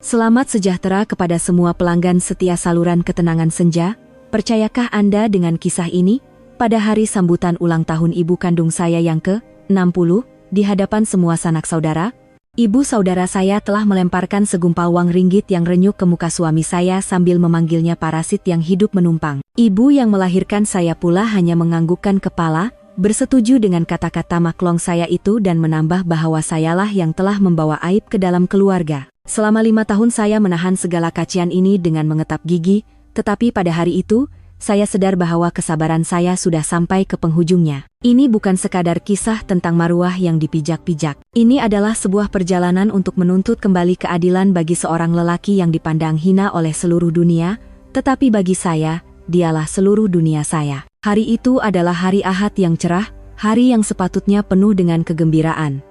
Selamat sejahtera kepada semua pelanggan setia saluran Ketenangan Senja. Percayakah Anda dengan kisah ini? Pada hari sambutan ulang tahun ibu kandung saya yang ke-60, di hadapan semua sanak saudara, ibu saudara saya telah melemparkan segumpal uang ringgit yang renyuk ke muka suami saya sambil memanggilnya parasit yang hidup menumpang. Ibu yang melahirkan saya pula hanya menganggukkan kepala, bersetuju dengan kata-kata maklong saya itu dan menambah bahwa sayalah yang telah membawa aib ke dalam keluarga. Selama 5 tahun saya menahan segala cacian ini dengan mengetap gigi, tetapi pada hari itu, saya sadar bahwa kesabaran saya sudah sampai ke penghujungnya. Ini bukan sekadar kisah tentang maruah yang dipijak-pijak. Ini adalah sebuah perjalanan untuk menuntut kembali keadilan bagi seorang lelaki yang dipandang hina oleh seluruh dunia, tetapi bagi saya, dialah seluruh dunia saya. Hari itu adalah hari Ahad yang cerah, hari yang sepatutnya penuh dengan kegembiraan.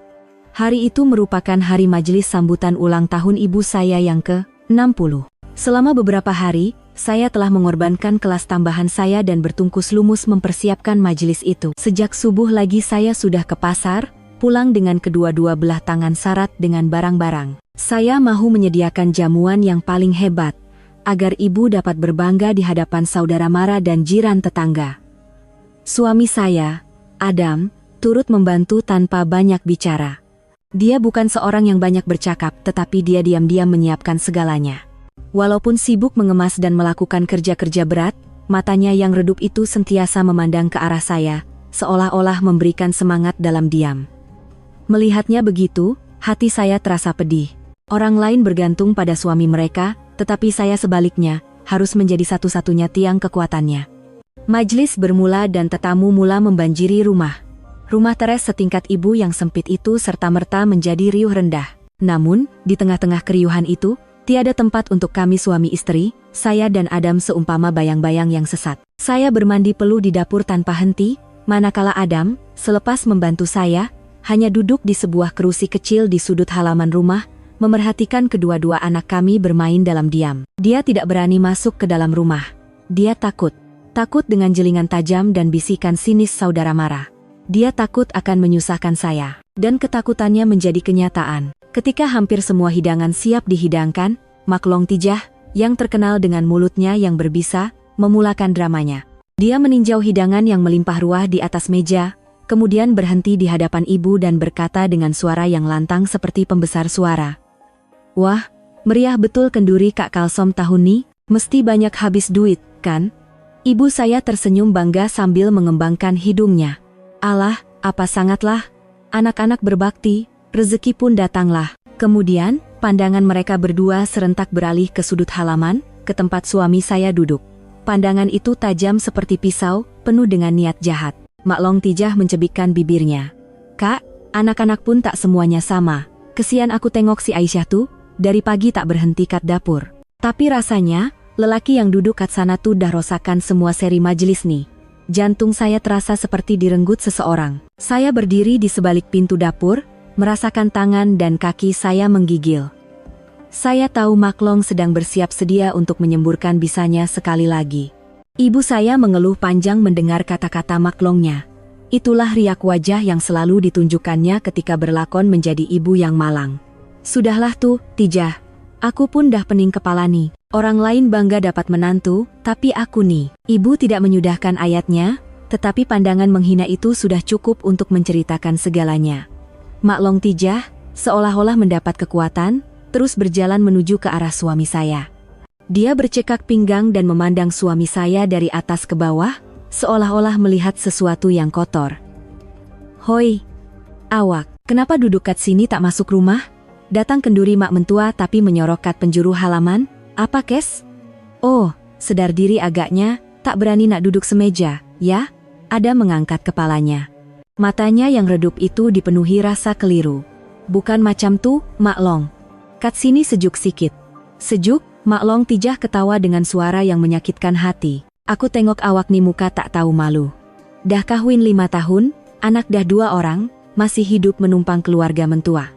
Hari itu merupakan hari majelis sambutan ulang tahun ibu saya yang ke-60. Selama beberapa hari, saya telah mengorbankan kelas tambahan saya dan bertungkus lumus mempersiapkan majelis itu. Sejak subuh lagi saya sudah ke pasar, pulang dengan kedua-dua belah tangan syarat dengan barang-barang. Saya mahu menyediakan jamuan yang paling hebat, agar ibu dapat berbangga di hadapan saudara mara dan jiran tetangga. Suami saya, Adam, turut membantu tanpa banyak bicara. Dia bukan seorang yang banyak bercakap, tetapi dia diam-diam menyiapkan segalanya. Walaupun sibuk mengemas dan melakukan kerja-kerja berat, matanya yang redup itu sentiasa memandang ke arah saya, seolah-olah memberikan semangat dalam diam. Melihatnya begitu, hati saya terasa pedih. Orang lain bergantung pada suami mereka, tetapi saya sebaliknya, harus menjadi satu-satunya tiang kekuatannya. Majelis bermula dan tetamu mula membanjiri rumah. Rumah teres setingkat ibu yang sempit itu serta-merta menjadi riuh rendah. Namun, di tengah-tengah keriuhan itu, tiada tempat untuk kami suami istri, saya dan Adam seumpama bayang-bayang yang sesat. Saya bermandi peluh di dapur tanpa henti, manakala Adam, selepas membantu saya, hanya duduk di sebuah kerusi kecil di sudut halaman rumah, memerhatikan kedua-dua anak kami bermain dalam diam. Dia tidak berani masuk ke dalam rumah. Dia takut. Takut dengan jelingan tajam dan bisikan sinis saudara mara. Dia takut akan menyusahkan saya. Dan ketakutannya menjadi kenyataan. Ketika hampir semua hidangan siap dihidangkan, Maklong Tijah, yang terkenal dengan mulutnya yang berbisa, memulakan dramanya. Dia meninjau hidangan yang melimpah ruah di atas meja, kemudian berhenti di hadapan ibu dan berkata dengan suara yang lantang seperti pembesar suara. Wah, meriah betul kenduri Kak Kalsom tahun ini, mesti banyak habis duit, kan? Ibu saya tersenyum bangga sambil mengembangkan hidungnya. Alah, apa sangatlah. Anak-anak berbakti, rezeki pun datanglah. Kemudian, pandangan mereka berdua serentak beralih ke sudut halaman, ke tempat suami saya duduk. Pandangan itu tajam seperti pisau, penuh dengan niat jahat. Maklong Tijah mencebikkan bibirnya. Kak, anak-anak pun tak semuanya sama. Kesian aku tengok si Aisyah tuh, dari pagi tak berhenti kat dapur. Tapi rasanya, lelaki yang duduk kat sana tuh dah rosakan semua seri majelis nih. Jantung saya terasa seperti direnggut seseorang. Saya berdiri di sebalik pintu dapur, merasakan tangan dan kaki saya menggigil. Saya tahu Maklong sedang bersiap sedia untuk menyemburkan bisanya sekali lagi. Ibu saya mengeluh panjang mendengar kata-kata Maklongnya. Itulah riak wajah yang selalu ditunjukkannya ketika berlakon menjadi ibu yang malang. Sudahlah tuh, Tijah. Aku pun dah pening kepala nih. Orang lain bangga dapat menantu, tapi aku nih. Ibu tidak menyudahkan ayatnya, tetapi pandangan menghina itu sudah cukup untuk menceritakan segalanya. Maklong Tijah, seolah-olah mendapat kekuatan, terus berjalan menuju ke arah suami saya. Dia bercekak pinggang dan memandang suami saya dari atas ke bawah, seolah-olah melihat sesuatu yang kotor. Hoi, awak, kenapa duduk kat sini tak masuk rumah? Datang kenduri mak mentua tapi menyorok kat penjuru halaman, apa kes? Oh, sedar diri agaknya, tak berani nak duduk semeja, ya? Ada mengangkat kepalanya. Matanya yang redup itu dipenuhi rasa keliru. Bukan macam tuh, Maklong. Kat sini sejuk sikit. Sejuk? Maklong Tijah ketawa dengan suara yang menyakitkan hati. Aku tengok awak nih muka tak tahu malu. Dah kahwin 5 tahun, anak dah 2 orang, masih hidup menumpang keluarga mentua.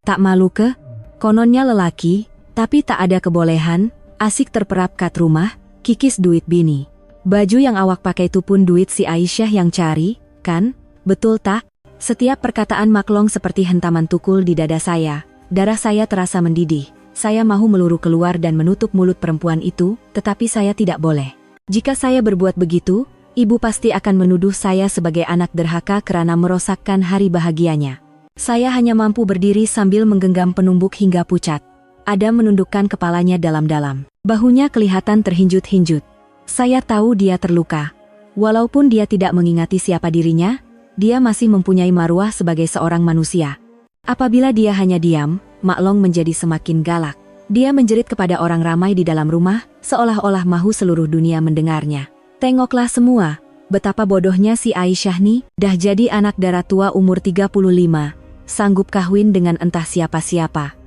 Tak malu ke? Kononnya lelaki, tapi tak ada kebolehan, asik terperap kat rumah, kikis duit bini. Baju yang awak pakai itu pun duit si Aisyah yang cari, kan? Betul tak? Setiap perkataan Maklong seperti hentaman tukul di dada saya. Darah saya terasa mendidih. Saya mau meluru keluar dan menutup mulut perempuan itu, tetapi saya tidak boleh. Jika saya berbuat begitu, ibu pasti akan menuduh saya sebagai anak derhaka karena merosakkan hari bahagianya. Saya hanya mampu berdiri sambil menggenggam penumbuk hingga pucat. Adam menundukkan kepalanya dalam-dalam. Bahunya kelihatan terhinjut-hinjut. Saya tahu dia terluka. Walaupun dia tidak mengingati siapa dirinya, dia masih mempunyai marwah sebagai seorang manusia. Apabila dia hanya diam, Mak Long menjadi semakin galak. Dia menjerit kepada orang ramai di dalam rumah, seolah-olah mahu seluruh dunia mendengarnya. Tengoklah semua, betapa bodohnya si Aisyah nih, dah jadi anak dara tua umur 35, sanggup kawin dengan entah siapa-siapa.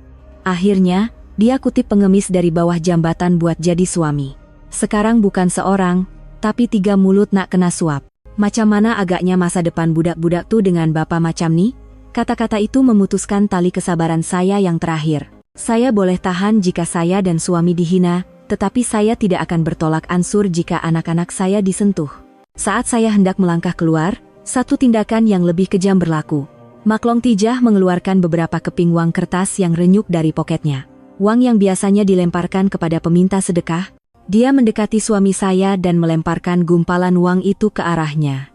Akhirnya, dia kutip pengemis dari bawah jambatan buat jadi suami. Sekarang bukan seorang, tapi 3 mulut nak kena suap. Macam mana agaknya masa depan budak-budak tuh dengan bapak macam nih? Kata-kata itu memutuskan tali kesabaran saya yang terakhir. Saya boleh tahan jika saya dan suami dihina, tetapi saya tidak akan bertolak ansur jika anak-anak saya disentuh. Saat saya hendak melangkah keluar, satu tindakan yang lebih kejam berlaku. Mak Long Tijah mengeluarkan beberapa keping uang kertas yang renyuk dari poketnya. Uang yang biasanya dilemparkan kepada peminta sedekah, dia mendekati suami saya dan melemparkan gumpalan uang itu ke arahnya.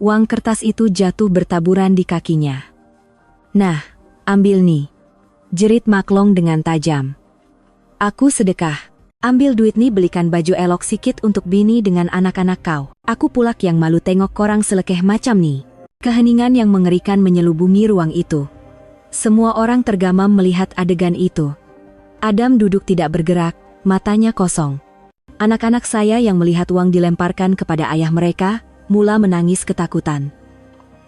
Uang kertas itu jatuh bertaburan di kakinya. "Nah, ambil nih," jerit Mak Long dengan tajam. "Aku sedekah. Ambil duit nih, belikan baju elok sikit untuk bini dengan anak-anak kau. Aku pulak yang malu tengok korang selekeh macam nih." Keheningan yang mengerikan menyelubungi ruang itu. Semua orang tergamam melihat adegan itu. Adam duduk tidak bergerak, matanya kosong. Anak-anak saya yang melihat uang dilemparkan kepada ayah mereka, mula menangis ketakutan.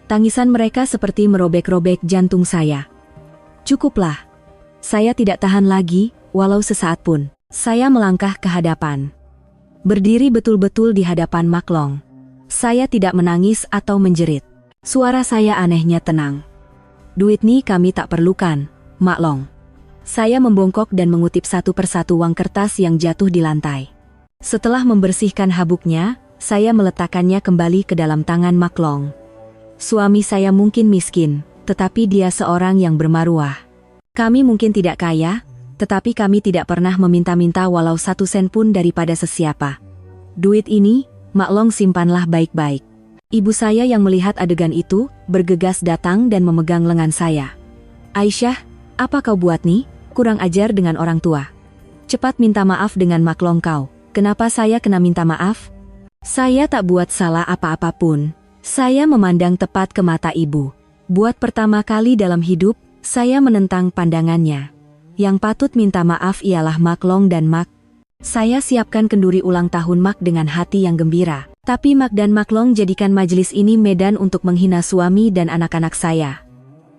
Tangisan mereka seperti merobek-robek jantung saya. Cukuplah. Saya tidak tahan lagi, walau sesaat pun. Saya melangkah ke hadapan. Berdiri betul-betul di hadapan Mak Long. Saya tidak menangis atau menjerit. Suara saya anehnya tenang. "Duit nih kami tak perlukan, Mak Long." Saya membongkok dan mengutip satu persatu uang kertas yang jatuh di lantai. Setelah membersihkan habuknya, saya meletakkannya kembali ke dalam tangan Mak Long. Suami saya mungkin miskin, tetapi dia seorang yang bermaruah. Kami mungkin tidak kaya, tetapi kami tidak pernah meminta-minta walau 1 sen pun daripada sesiapa. Duit ini, Mak Long simpanlah baik-baik. Ibu saya yang melihat adegan itu, bergegas datang dan memegang lengan saya. "Aisyah, apa kau buat nih? Kurang ajar dengan orang tua. Cepat minta maaf dengan Mak Long kau." "Kenapa saya kena minta maaf? Saya tak buat salah apa-apapun." Saya memandang tepat ke mata ibu. Buat pertama kali dalam hidup, saya menentang pandangannya. Yang patut minta maaf ialah Mak Long dan Mak. Saya siapkan kenduri ulang tahun Mak dengan hati yang gembira. Tapi Mak dan Mak Long jadikan majelis ini medan untuk menghina suami dan anak-anak saya.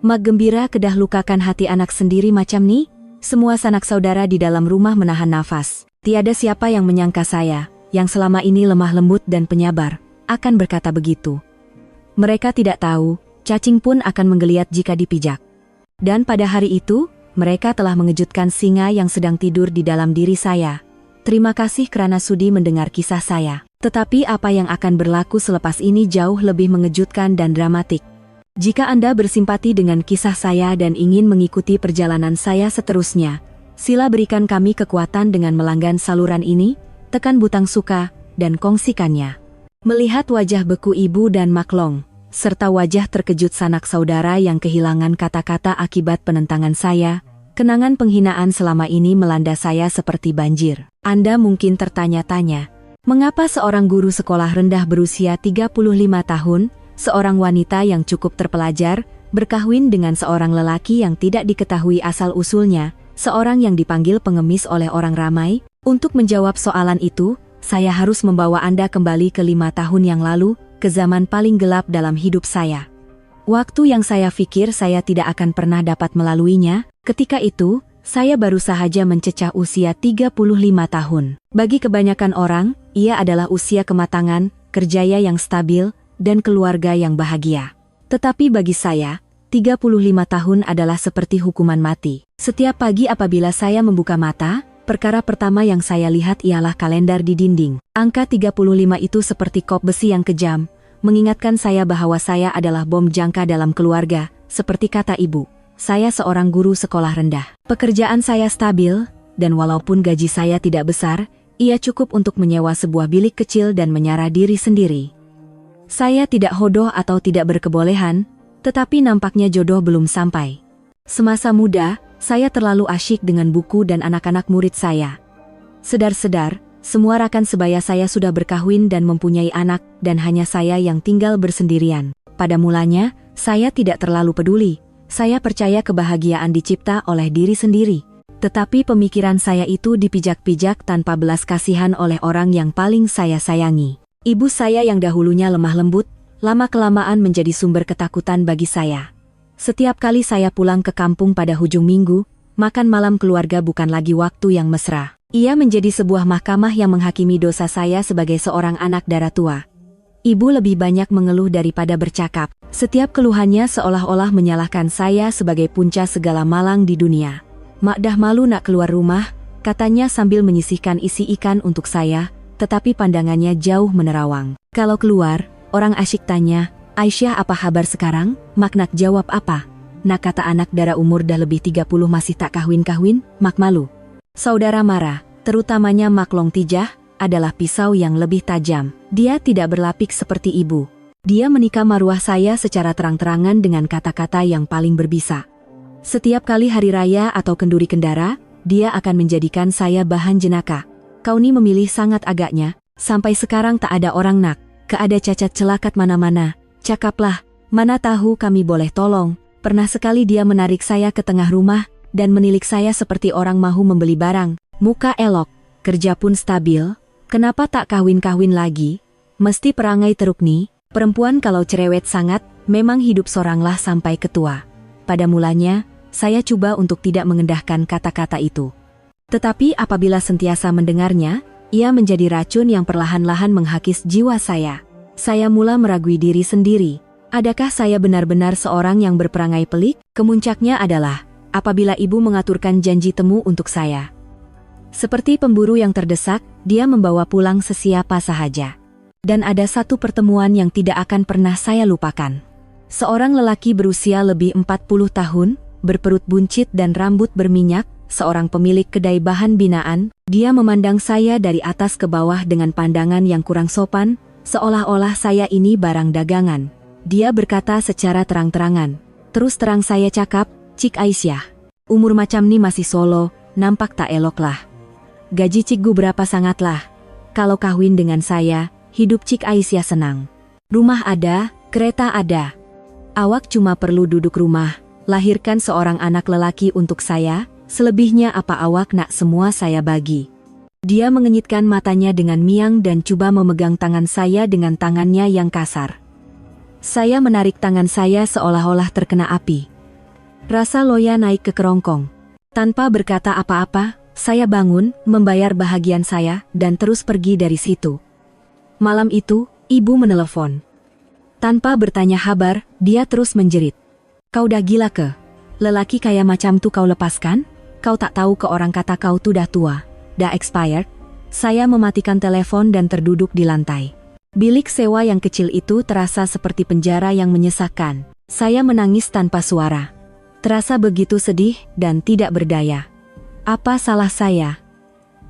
Mak gembira kedah lukakan hati anak sendiri macam nih? Semua sanak saudara di dalam rumah menahan nafas. Tiada siapa yang menyangka saya, yang selama ini lemah lembut dan penyabar, akan berkata begitu. Mereka tidak tahu, cacing pun akan menggeliat jika dipijak. Dan pada hari itu, mereka telah mengejutkan singa yang sedang tidur di dalam diri saya. Terima kasih kerana sudi mendengar kisah saya. Tetapi apa yang akan berlaku selepas ini jauh lebih mengejutkan dan dramatik. Jika Anda bersimpati dengan kisah saya dan ingin mengikuti perjalanan saya seterusnya, sila berikan kami kekuatan dengan melanggan saluran ini, tekan butang suka, dan kongsikannya. Melihat wajah beku ibu dan Mak Long, serta wajah terkejut sanak saudara yang kehilangan kata-kata akibat penentangan saya, kenangan penghinaan selama ini melanda saya seperti banjir. Anda mungkin tertanya-tanya, mengapa seorang guru sekolah rendah berusia 35 tahun, seorang wanita yang cukup terpelajar, berkahwin dengan seorang lelaki yang tidak diketahui asal-usulnya, seorang yang dipanggil pengemis oleh orang ramai? Untuk menjawab soalan itu, saya harus membawa Anda kembali ke 5 tahun yang lalu, ke zaman paling gelap dalam hidup saya. Waktu yang saya pikir saya tidak akan pernah dapat melaluinya, ketika itu, saya baru sahaja mencecah usia 35 tahun. Bagi kebanyakan orang, ia adalah usia kematangan, kerjaya yang stabil, dan keluarga yang bahagia. Tetapi bagi saya, 35 tahun adalah seperti hukuman mati. Setiap pagi apabila saya membuka mata, perkara pertama yang saya lihat ialah kalender di dinding. Angka 35 itu seperti kop besi yang kejam, mengingatkan saya bahwa saya adalah bom jangka dalam keluarga, seperti kata ibu. saya seorang guru sekolah rendah. Pekerjaan saya stabil, dan walaupun gaji saya tidak besar, ia cukup untuk menyewa sebuah bilik kecil dan menyara diri sendiri. Saya tidak hodoh atau tidak berkebolehan, tetapi nampaknya jodoh belum sampai. Semasa muda, saya terlalu asyik dengan buku dan anak-anak murid saya. Sedar-sedar, semua rakan sebaya saya sudah berkahwin dan mempunyai anak, dan hanya saya yang tinggal bersendirian. Pada mulanya, saya tidak terlalu peduli. Saya percaya kebahagiaan dicipta oleh diri sendiri. Tetapi pemikiran saya itu dipijak-pijak tanpa belas kasihan oleh orang yang paling saya sayangi. Ibu saya yang dahulunya lemah lembut, lama-kelamaan menjadi sumber ketakutan bagi saya. Setiap kali saya pulang ke kampung pada hujung minggu, makan malam keluarga bukan lagi waktu yang mesra. Ia menjadi sebuah mahkamah yang menghakimi dosa saya sebagai seorang anak darah tua. Ibu lebih banyak mengeluh daripada bercakap. Setiap keluhannya seolah-olah menyalahkan saya sebagai punca segala malang di dunia. "Mak dah malu nak keluar rumah," katanya sambil menyisihkan isi ikan untuk saya, tetapi pandangannya jauh menerawang. Kalau keluar, orang asyik tanya, "Aisyah apa kabar sekarang?" Mak nak jawab apa? "Nak," kata anak darah umur dah lebih 30 masih tak kahwin-kahwin, mak malu. Saudara marah, terutamanya Mak Long Tijah, adalah pisau yang lebih tajam. Dia tidak berlapik seperti ibu. Dia menikah maruah saya secara terang-terangan dengan kata-kata yang paling berbisa. Setiap kali hari raya atau kenduri kendara, dia akan menjadikan saya bahan jenaka. "Kau ni memilih sangat agaknya, sampai sekarang tak ada orang nak. Keada cacat celakat mana-mana. Cakaplah, mana tahu kami boleh tolong." Pernah sekali dia menarik saya ke tengah rumah, dan menilik saya seperti orang mahu membeli barang. "Muka elok, kerja pun stabil. Kenapa tak kawin-kawin lagi? Mesti perangai teruk nih." Perempuan kalau cerewet sangat, memang hidup soranglah sampai ketua. Pada mulanya, saya coba untuk tidak mengendahkan kata-kata itu. Tetapi apabila sentiasa mendengarnya, ia menjadi racun yang perlahan-lahan menghakis jiwa saya. Saya mula meragui diri sendiri. Adakah saya benar-benar seorang yang berperangai pelik? Kemuncaknya adalah apabila ibu mengaturkan janji temu untuk saya. Seperti pemburu yang terdesak, dia membawa pulang sesiapa sahaja. Dan ada satu pertemuan yang tidak akan pernah saya lupakan. Seorang lelaki berusia lebih 40 tahun, berperut buncit dan rambut berminyak, seorang pemilik kedai bahan binaan. Dia memandang saya dari atas ke bawah dengan pandangan yang kurang sopan, seolah-olah saya ini barang dagangan. Dia berkata secara terang-terangan, "Terus terang saya cakap, Cik Aisyah, umur macam ni masih solo, nampak tak elok lah. Gaji cikgu berapa sangatlah. Kalau kawin dengan saya, hidup Cik Aisyah senang. Rumah ada, kereta ada. Awak cuma perlu duduk rumah, lahirkan seorang anak lelaki untuk saya, selebihnya apa awak nak semua saya bagi." Dia mengenyitkan matanya dengan miang dan coba memegang tangan saya dengan tangannya yang kasar. Saya menarik tangan saya seolah-olah terkena api. Rasa loya naik ke kerongkong. Tanpa berkata apa-apa, saya bangun, membayar bahagian saya, dan terus pergi dari situ. Malam itu, ibu menelepon. Tanpa bertanya kabar, dia terus menjerit. "Kau dah gila ke? Lelaki kaya macam tu kau lepaskan? Kau tak tahu ke orang kata kau tu dah tua, dah expired?" Saya mematikan telepon dan terduduk di lantai. Bilik sewa yang kecil itu terasa seperti penjara yang menyesakkan. Saya menangis tanpa suara. Terasa begitu sedih dan tidak berdaya. Apa salah saya?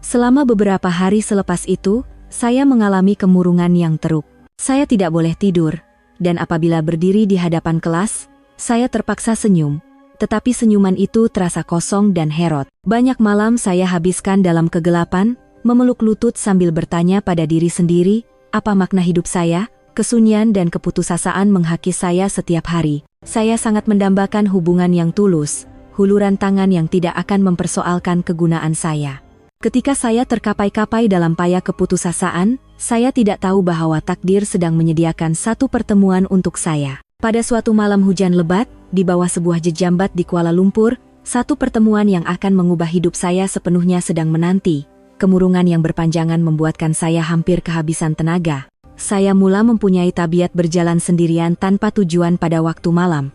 Selama beberapa hari selepas itu, saya mengalami kemurungan yang teruk. Saya tidak boleh tidur, dan apabila berdiri di hadapan kelas, saya terpaksa senyum. Tetapi senyuman itu terasa kosong dan herot. Banyak malam saya habiskan dalam kegelapan, memeluk lutut sambil bertanya pada diri sendiri, apa makna hidup saya? Kesunyian dan keputusasaan menghakis saya setiap hari. Saya sangat mendambakan hubungan yang tulus, huluran tangan yang tidak akan mempersoalkan kegunaan saya. Ketika saya terkapai-kapai dalam payah keputusasaan, saya tidak tahu bahwa takdir sedang menyediakan satu pertemuan untuk saya. Pada suatu malam hujan lebat, di bawah sebuah jejambat di Kuala Lumpur, satu pertemuan yang akan mengubah hidup saya sepenuhnya sedang menanti. Kemurungan yang berpanjangan membuatkan saya hampir kehabisan tenaga. Saya mula mempunyai tabiat berjalan sendirian tanpa tujuan pada waktu malam.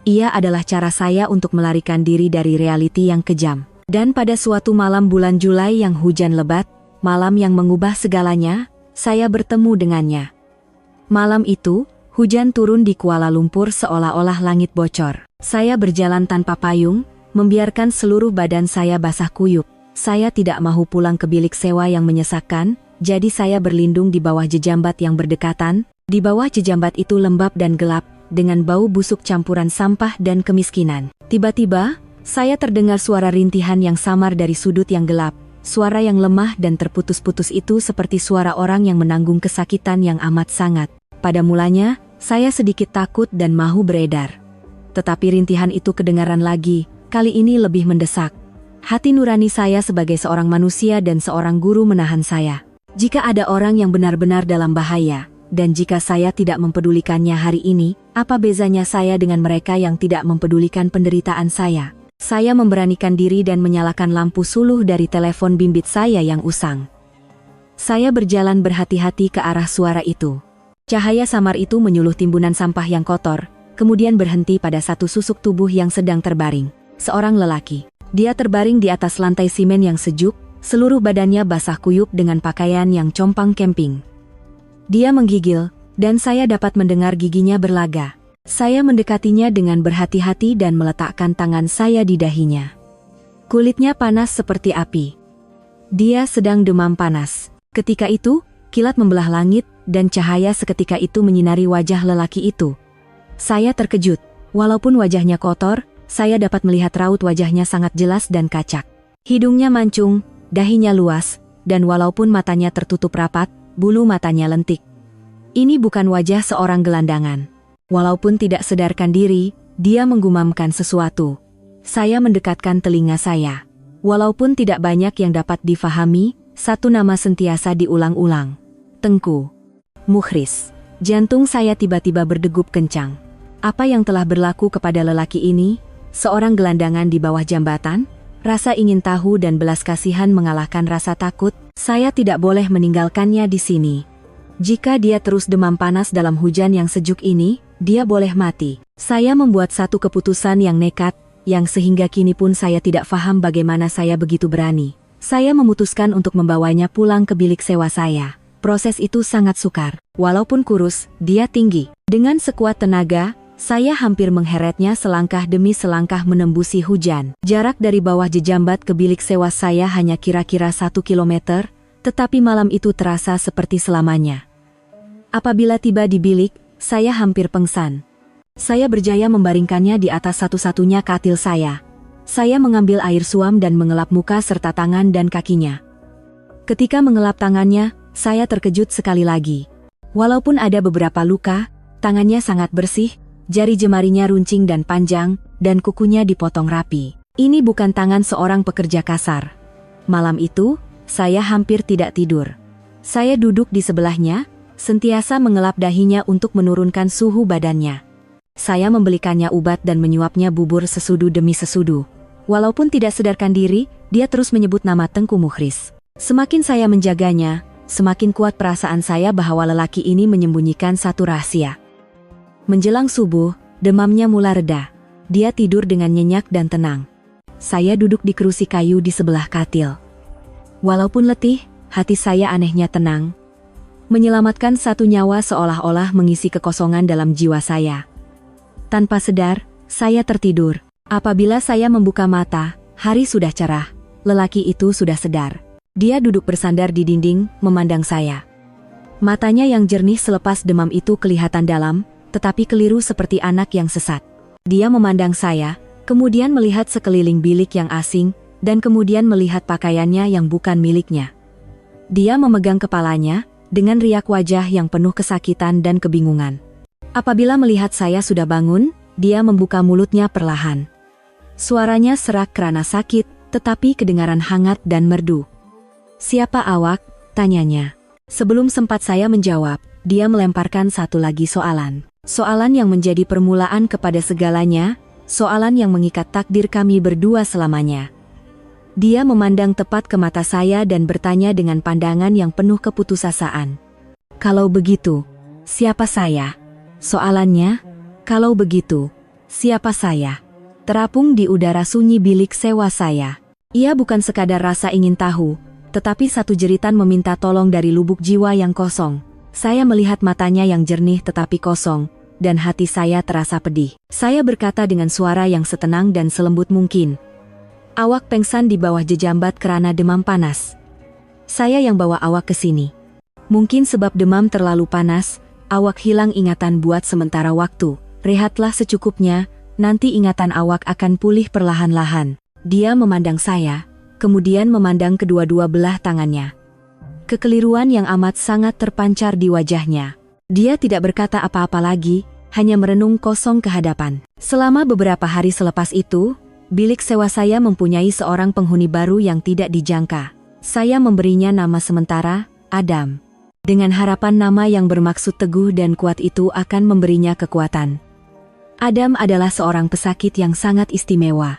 Ia adalah cara saya untuk melarikan diri dari realiti yang kejam. Dan pada suatu malam bulan Julai yang hujan lebat, malam yang mengubah segalanya, saya bertemu dengannya. Malam itu, hujan turun di Kuala Lumpur seolah-olah langit bocor. Saya berjalan tanpa payung, membiarkan seluruh badan saya basah kuyup. Saya tidak mau pulang ke bilik sewa yang menyesakkan, jadi saya berlindung di bawah jejambat yang berdekatan. Di bawah jejambat itu lembab dan gelap, dengan bau busuk campuran sampah dan kemiskinan. Tiba-tiba, saya terdengar suara rintihan yang samar dari sudut yang gelap. Suara yang lemah dan terputus-putus itu seperti suara orang yang menanggung kesakitan yang amat sangat. Pada mulanya, saya sedikit takut dan mahu beredar. Tetapi rintihan itu kedengaran lagi, kali ini lebih mendesak. Hati nurani saya sebagai seorang manusia dan seorang guru menahan saya. Jika ada orang yang benar-benar dalam bahaya, dan jika saya tidak mempedulikannya hari ini, apa bezanya saya dengan mereka yang tidak mempedulikan penderitaan saya? Saya memberanikan diri dan menyalakan lampu suluh dari telepon bimbit saya yang usang. Saya berjalan berhati-hati ke arah suara itu. Cahaya samar itu menyuluh timbunan sampah yang kotor, kemudian berhenti pada satu susuk tubuh yang sedang terbaring. Seorang lelaki. Dia terbaring di atas lantai simen yang sejuk, seluruh badannya basah kuyup dengan pakaian yang compang camping. Dia menggigil, dan saya dapat mendengar giginya berlaga. Saya mendekatinya dengan berhati-hati dan meletakkan tangan saya di dahinya. Kulitnya panas seperti api. Dia sedang demam panas. Ketika itu, kilat membelah langit, dan cahaya seketika itu menyinari wajah lelaki itu. Saya terkejut. Walaupun wajahnya kotor, saya dapat melihat raut wajahnya sangat jelas dan kacak. Hidungnya mancung, dahinya luas, dan walaupun matanya tertutup rapat, bulu matanya lentik. Ini bukan wajah seorang gelandangan. Walaupun tidak sadarkan diri, dia menggumamkan sesuatu. Saya mendekatkan telinga saya. Walaupun tidak banyak yang dapat difahami, satu nama sentiasa diulang-ulang. Tengku Mukhris. Jantung saya tiba-tiba berdegup kencang. Apa yang telah berlaku kepada lelaki ini? Seorang gelandangan di bawah jambatan? Rasa ingin tahu dan belas kasihan mengalahkan rasa takut. Saya tidak boleh meninggalkannya di sini. Jika dia terus demam panas dalam hujan yang sejuk ini, dia boleh mati. Saya membuat satu keputusan yang nekat, yang sehingga kini pun saya tidak faham bagaimana saya begitu berani. Saya memutuskan untuk membawanya pulang ke bilik sewa saya. Proses itu sangat sukar. Walaupun kurus, dia tinggi. Dengan sekuat tenaga, saya hampir mengheretnya selangkah demi selangkah menembusi hujan. Jarak dari bawah jejambat ke bilik sewa saya hanya kira-kira 1 kilometer, tetapi malam itu terasa seperti selamanya. Apabila tiba di bilik, saya hampir pengsan. Saya berjaya membaringkannya di atas satu-satunya katil saya. Saya mengambil air suam dan mengelap muka serta tangan dan kakinya. Ketika mengelap tangannya, saya terkejut sekali lagi. Walaupun ada beberapa luka, tangannya sangat bersih, jari jemarinya runcing dan panjang, dan kukunya dipotong rapi. Ini bukan tangan seorang pekerja kasar. Malam itu, saya hampir tidak tidur. Saya duduk di sebelahnya, sentiasa mengelap dahinya untuk menurunkan suhu badannya. Saya membelikannya obat dan menyuapnya bubur sesudu demi sesudu. Walaupun tidak sadarkan diri, dia terus menyebut nama Tengku Mukhris. Semakin saya menjaganya, semakin kuat perasaan saya bahwa lelaki ini menyembunyikan satu rahasia. Menjelang subuh, demamnya mulai reda. Dia tidur dengan nyenyak dan tenang. Saya duduk di kerusi kayu di sebelah katil. Walaupun letih, hati saya anehnya tenang. Menyelamatkan satu nyawa seolah-olah mengisi kekosongan dalam jiwa saya. Tanpa sadar, saya tertidur. Apabila saya membuka mata, hari sudah cerah. Lelaki itu sudah sedar. Dia duduk bersandar di dinding, memandang saya. Matanya yang jernih selepas demam itu kelihatan dalam, tetapi keliru seperti anak yang sesat. Dia memandang saya, kemudian melihat sekeliling bilik yang asing, dan kemudian melihat pakaiannya yang bukan miliknya. Dia memegang kepalanya, dengan riak wajah yang penuh kesakitan dan kebingungan. Apabila melihat saya sudah bangun, dia membuka mulutnya perlahan. Suaranya serak karena sakit, tetapi kedengaran hangat dan merdu. "Siapa awak?" tanyanya. Sebelum sempat saya menjawab, dia melemparkan satu lagi soalan. Soalan yang menjadi permulaan kepada segalanya, soalan yang mengikat takdir kami berdua selamanya. Dia memandang tepat ke mata saya dan bertanya dengan pandangan yang penuh keputusasaan. "Kalau begitu, siapa saya?" Soalannya, "Kalau begitu, siapa saya?" terapung di udara sunyi bilik sewa saya. Ia bukan sekadar rasa ingin tahu, tetapi satu jeritan meminta tolong dari lubuk jiwa yang kosong. Saya melihat matanya yang jernih tetapi kosong, dan hati saya terasa pedih. Saya berkata dengan suara yang setenang dan selembut mungkin. Awak pengsan di bawah jejambat karena demam panas. Saya yang bawa awak ke sini. Mungkin sebab demam terlalu panas, awak hilang ingatan buat sementara waktu. Rehatlah secukupnya, nanti ingatan awak akan pulih perlahan-lahan. Dia memandang saya, kemudian memandang kedua-dua belah tangannya. Kekeliruan yang amat sangat terpancar di wajahnya. Dia tidak berkata apa-apa lagi, hanya merenung kosong ke hadapan. Selama beberapa hari selepas itu, bilik sewa saya mempunyai seorang penghuni baru yang tidak dijangka. Saya memberinya nama sementara, Adam. Dengan harapan nama yang bermaksud teguh dan kuat itu akan memberinya kekuatan. Adam adalah seorang pesakit yang sangat istimewa.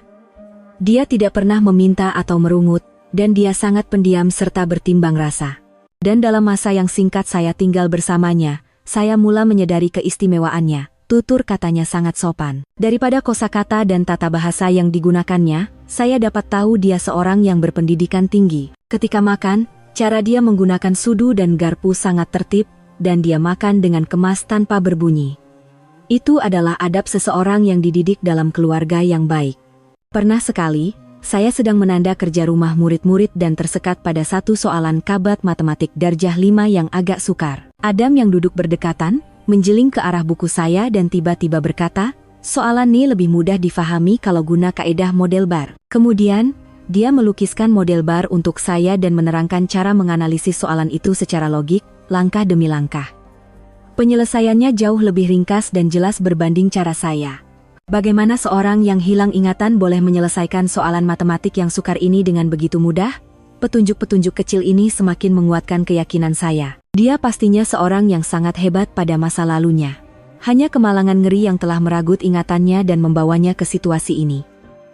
Dia tidak pernah meminta atau merungut, dan dia sangat pendiam serta bertimbang rasa. Dan dalam masa yang singkat saya tinggal bersamanya, saya mula menyadari keistimewaannya. Tutur katanya sangat sopan. Daripada kosakata dan tata bahasa yang digunakannya, saya dapat tahu dia seorang yang berpendidikan tinggi. Ketika makan, cara dia menggunakan sudu dan garpu sangat tertib, dan dia makan dengan kemas tanpa berbunyi. Itu adalah adab seseorang yang dididik dalam keluarga yang baik. Pernah sekali, saya sedang menanda kerja rumah murid-murid dan tersekat pada satu soalan kabat matematik darjah 5 yang agak sukar. Adam yang duduk berdekatan, menjeling ke arah buku saya dan tiba-tiba berkata, soalan ini lebih mudah difahami kalau guna kaedah model bar. Kemudian, dia melukiskan model bar untuk saya dan menerangkan cara menganalisis soalan itu secara logik, langkah demi langkah. Penyelesaiannya jauh lebih ringkas dan jelas berbanding cara saya. Bagaimana seorang yang hilang ingatan boleh menyelesaikan soalan matematik yang sukar ini dengan begitu mudah? Petunjuk-petunjuk kecil ini semakin menguatkan keyakinan saya. Dia pastinya seorang yang sangat hebat pada masa lalunya. Hanya kemalangan ngeri yang telah meragut ingatannya dan membawanya ke situasi ini.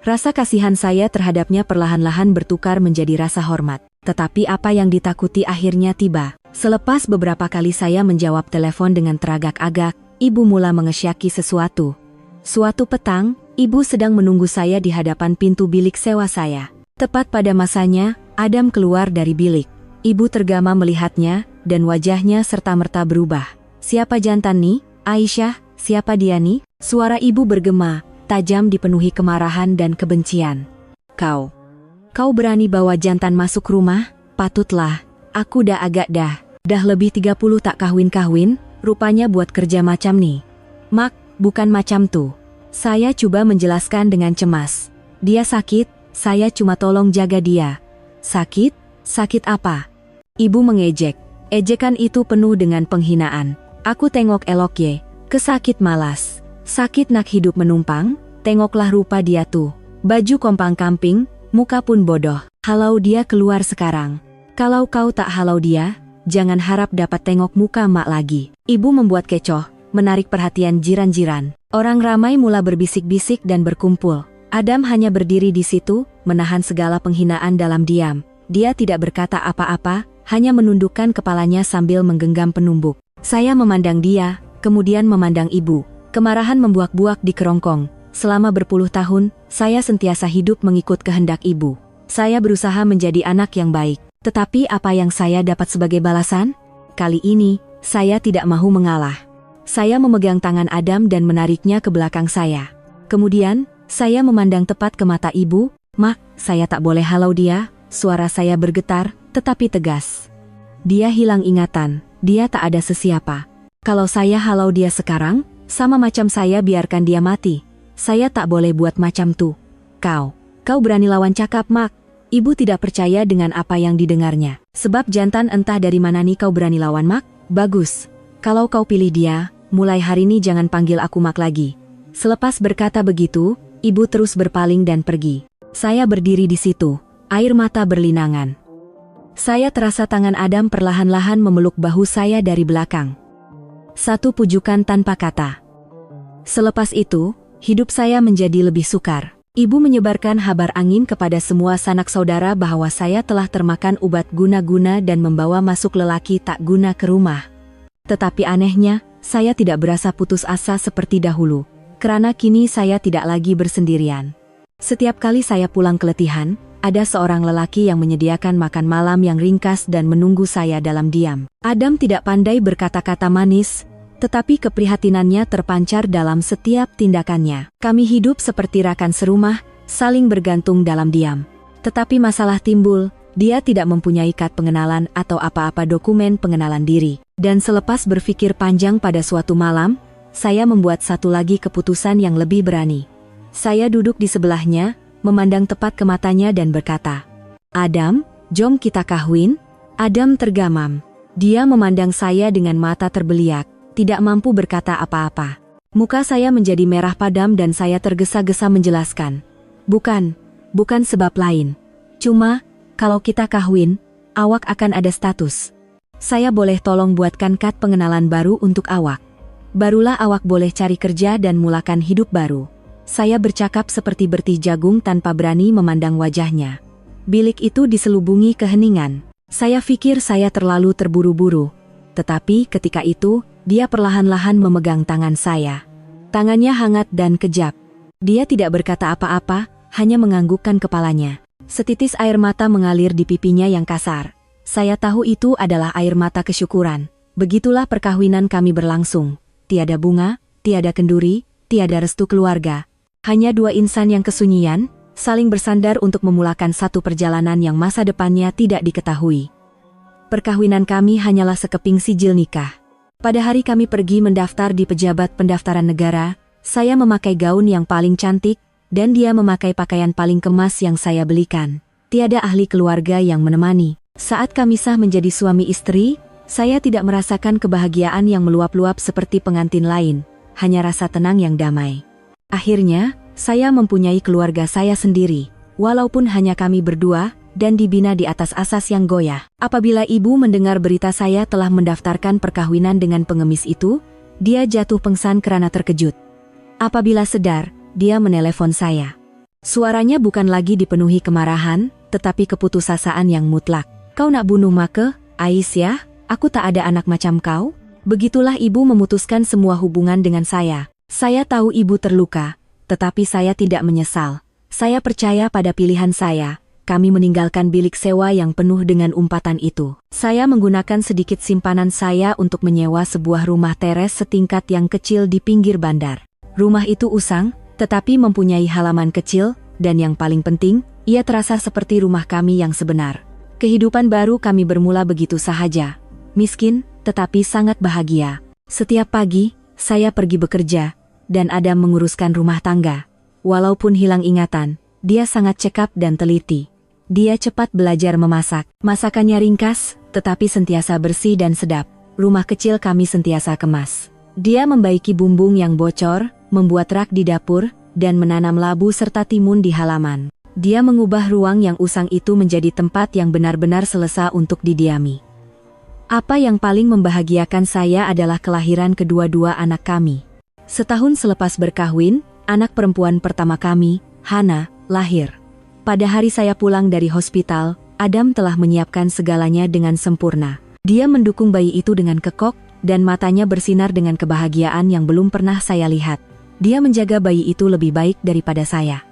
Rasa kasihan saya terhadapnya perlahan-lahan bertukar menjadi rasa hormat. Tetapi apa yang ditakuti akhirnya tiba. Selepas beberapa kali saya menjawab telepon dengan teragak-agak, ibu mula mengesyaki sesuatu. Suatu petang, ibu sedang menunggu saya di hadapan pintu bilik sewa saya. Tepat pada masanya, Adam keluar dari bilik. Ibu tergama melihatnya, dan wajahnya serta-merta berubah. Siapa jantan nih? Aisyah, siapa dia nih? Suara ibu bergema, tajam dipenuhi kemarahan dan kebencian. Kau berani bawa jantan masuk rumah? Patutlah, aku dah lebih 30 tak kawin-kawin, rupanya buat kerja macam nih. Mak, bukan macam tuh. Saya coba menjelaskan dengan cemas. Dia sakit, saya cuma tolong jaga dia. Sakit? Sakit apa? Ibu mengejek. Ejekan itu penuh dengan penghinaan. Aku tengok elok ye, kesakit malas. Sakit nak hidup menumpang, tengoklah rupa dia tuh. Baju kompang-kamping, muka pun bodoh. Halau dia keluar sekarang. Kalau kau tak halau dia, jangan harap dapat tengok muka mak lagi. Ibu membuat kecoh, menarik perhatian jiran-jiran. Orang ramai mula berbisik-bisik dan berkumpul. Adam hanya berdiri di situ, menahan segala penghinaan dalam diam. Dia tidak berkata apa-apa, hanya menundukkan kepalanya sambil menggenggam penumbuk. Saya memandang dia, kemudian memandang ibu. Kemarahan membuak-buak di kerongkong. Selama berpuluh tahun, saya sentiasa hidup mengikut kehendak ibu. Saya berusaha menjadi anak yang baik. Tetapi apa yang saya dapat sebagai balasan? Kali ini, saya tidak mahu mengalah. Saya memegang tangan Adam dan menariknya ke belakang saya. Kemudian, saya memandang tepat ke mata ibu. Mak, saya tak boleh halau dia. Suara saya bergetar, tetapi tegas. Dia hilang ingatan, dia tak ada sesiapa. Kalau saya halau dia sekarang, sama macam saya biarkan dia mati. Saya tak boleh buat macam tuh. Kau berani lawan cakap mak. Ibu tidak percaya dengan apa yang didengarnya. Sebab jantan entah dari mana nih kau berani lawan mak? Bagus. Kalau kau pilih dia, mulai hari ini jangan panggil aku mak lagi. Selepas berkata begitu, ibu terus berpaling dan pergi. Saya berdiri di situ. Air mata berlinangan. Saya terasa tangan Adam perlahan-lahan memeluk bahu saya dari belakang. Satu pujukan tanpa kata. Selepas itu, hidup saya menjadi lebih sukar. Ibu menyebarkan habar angin kepada semua sanak saudara bahwa saya telah termakan obat guna-guna dan membawa masuk lelaki tak guna ke rumah. Tetapi anehnya, saya tidak berasa putus asa seperti dahulu, karena kini saya tidak lagi bersendirian. Setiap kali saya pulang keletihan, ada seorang lelaki yang menyediakan makan malam yang ringkas dan menunggu saya dalam diam. Adam tidak pandai berkata-kata manis, tetapi keprihatinannya terpancar dalam setiap tindakannya. Kami hidup seperti rakan serumah, saling bergantung dalam diam. Tetapi masalah timbul, dia tidak mempunyai kad pengenalan atau apa-apa dokumen pengenalan diri. Dan selepas berpikir panjang pada suatu malam, saya membuat satu lagi keputusan yang lebih berani. Saya duduk di sebelahnya, memandang tepat ke matanya dan berkata, "Adam, jom kita kahwin." Adam tergamam. Dia memandang saya dengan mata terbeliak, tidak mampu berkata apa-apa. Muka saya menjadi merah padam dan saya tergesa-gesa menjelaskan. Bukan sebab lain. Cuma, kalau kita kahwin, awak akan ada status. Saya boleh tolong buatkan kad pengenalan baru untuk awak. Barulah awak boleh cari kerja dan mulakan hidup baru. Saya bercakap seperti bertih jagung tanpa berani memandang wajahnya. Bilik itu diselubungi keheningan. Saya pikir saya terlalu terburu-buru. Tetapi ketika itu, dia perlahan-lahan memegang tangan saya. Tangannya hangat dan kejap. Dia tidak berkata apa-apa, hanya menganggukkan kepalanya. Setitis air mata mengalir di pipinya yang kasar. Saya tahu itu adalah air mata kesyukuran. Begitulah perkawinan kami berlangsung. Tiada bunga, tiada kenduri, tiada restu keluarga. Hanya dua insan yang kesunyian, saling bersandar untuk memulakan satu perjalanan yang masa depannya tidak diketahui. Perkawinan kami hanyalah sekeping sijil nikah. Pada hari kami pergi mendaftar di pejabat pendaftaran negara, saya memakai gaun yang paling cantik, dan dia memakai pakaian paling kemas yang saya belikan. Tiada ahli keluarga yang menemani. Saat kami sah menjadi suami istri, saya tidak merasakan kebahagiaan yang meluap-luap seperti pengantin lain, hanya rasa tenang yang damai. Akhirnya, saya mempunyai keluarga saya sendiri, walaupun hanya kami berdua, dan dibina di atas asas yang goyah. Apabila ibu mendengar berita saya telah mendaftarkan perkawinan dengan pengemis itu, dia jatuh pingsan karena terkejut. Apabila sedar, dia menelepon saya. Suaranya bukan lagi dipenuhi kemarahan, tetapi keputusasaan yang mutlak. "Kau nak bunuh Make, Aisyah? Aku tak ada anak macam kau." Begitulah ibu memutuskan semua hubungan dengan saya. Saya tahu ibu terluka, tetapi saya tidak menyesal. Saya percaya pada pilihan saya. Kami meninggalkan bilik sewa yang penuh dengan umpatan itu. Saya menggunakan sedikit simpanan saya untuk menyewa sebuah rumah teres setingkat yang kecil di pinggir bandar. Rumah itu usang, tetapi mempunyai halaman kecil, dan yang paling penting, ia terasa seperti rumah kami yang sebenar. Kehidupan baru kami bermula begitu sahaja. Miskin, tetapi sangat bahagia. Setiap pagi, saya pergi bekerja, dan Adam menguruskan rumah tangga. Walaupun hilang ingatan, dia sangat cekap dan teliti. Dia cepat belajar memasak. Masakannya ringkas, tetapi sentiasa bersih dan sedap. Rumah kecil kami sentiasa kemas. Dia membaiki bumbung yang bocor, membuat rak di dapur, dan menanam labu serta timun di halaman. Dia mengubah ruang yang usang itu menjadi tempat yang benar-benar selesa untuk didiami. Apa yang paling membahagiakan saya adalah kelahiran kedua-dua anak kami. Setahun selepas berkahwin, anak perempuan pertama kami, Hana, lahir. Pada hari saya pulang dari hospital, Adam telah menyiapkan segalanya dengan sempurna. Dia mendukung bayi itu dengan kekok, dan matanya bersinar dengan kebahagiaan yang belum pernah saya lihat. Dia menjaga bayi itu lebih baik daripada saya.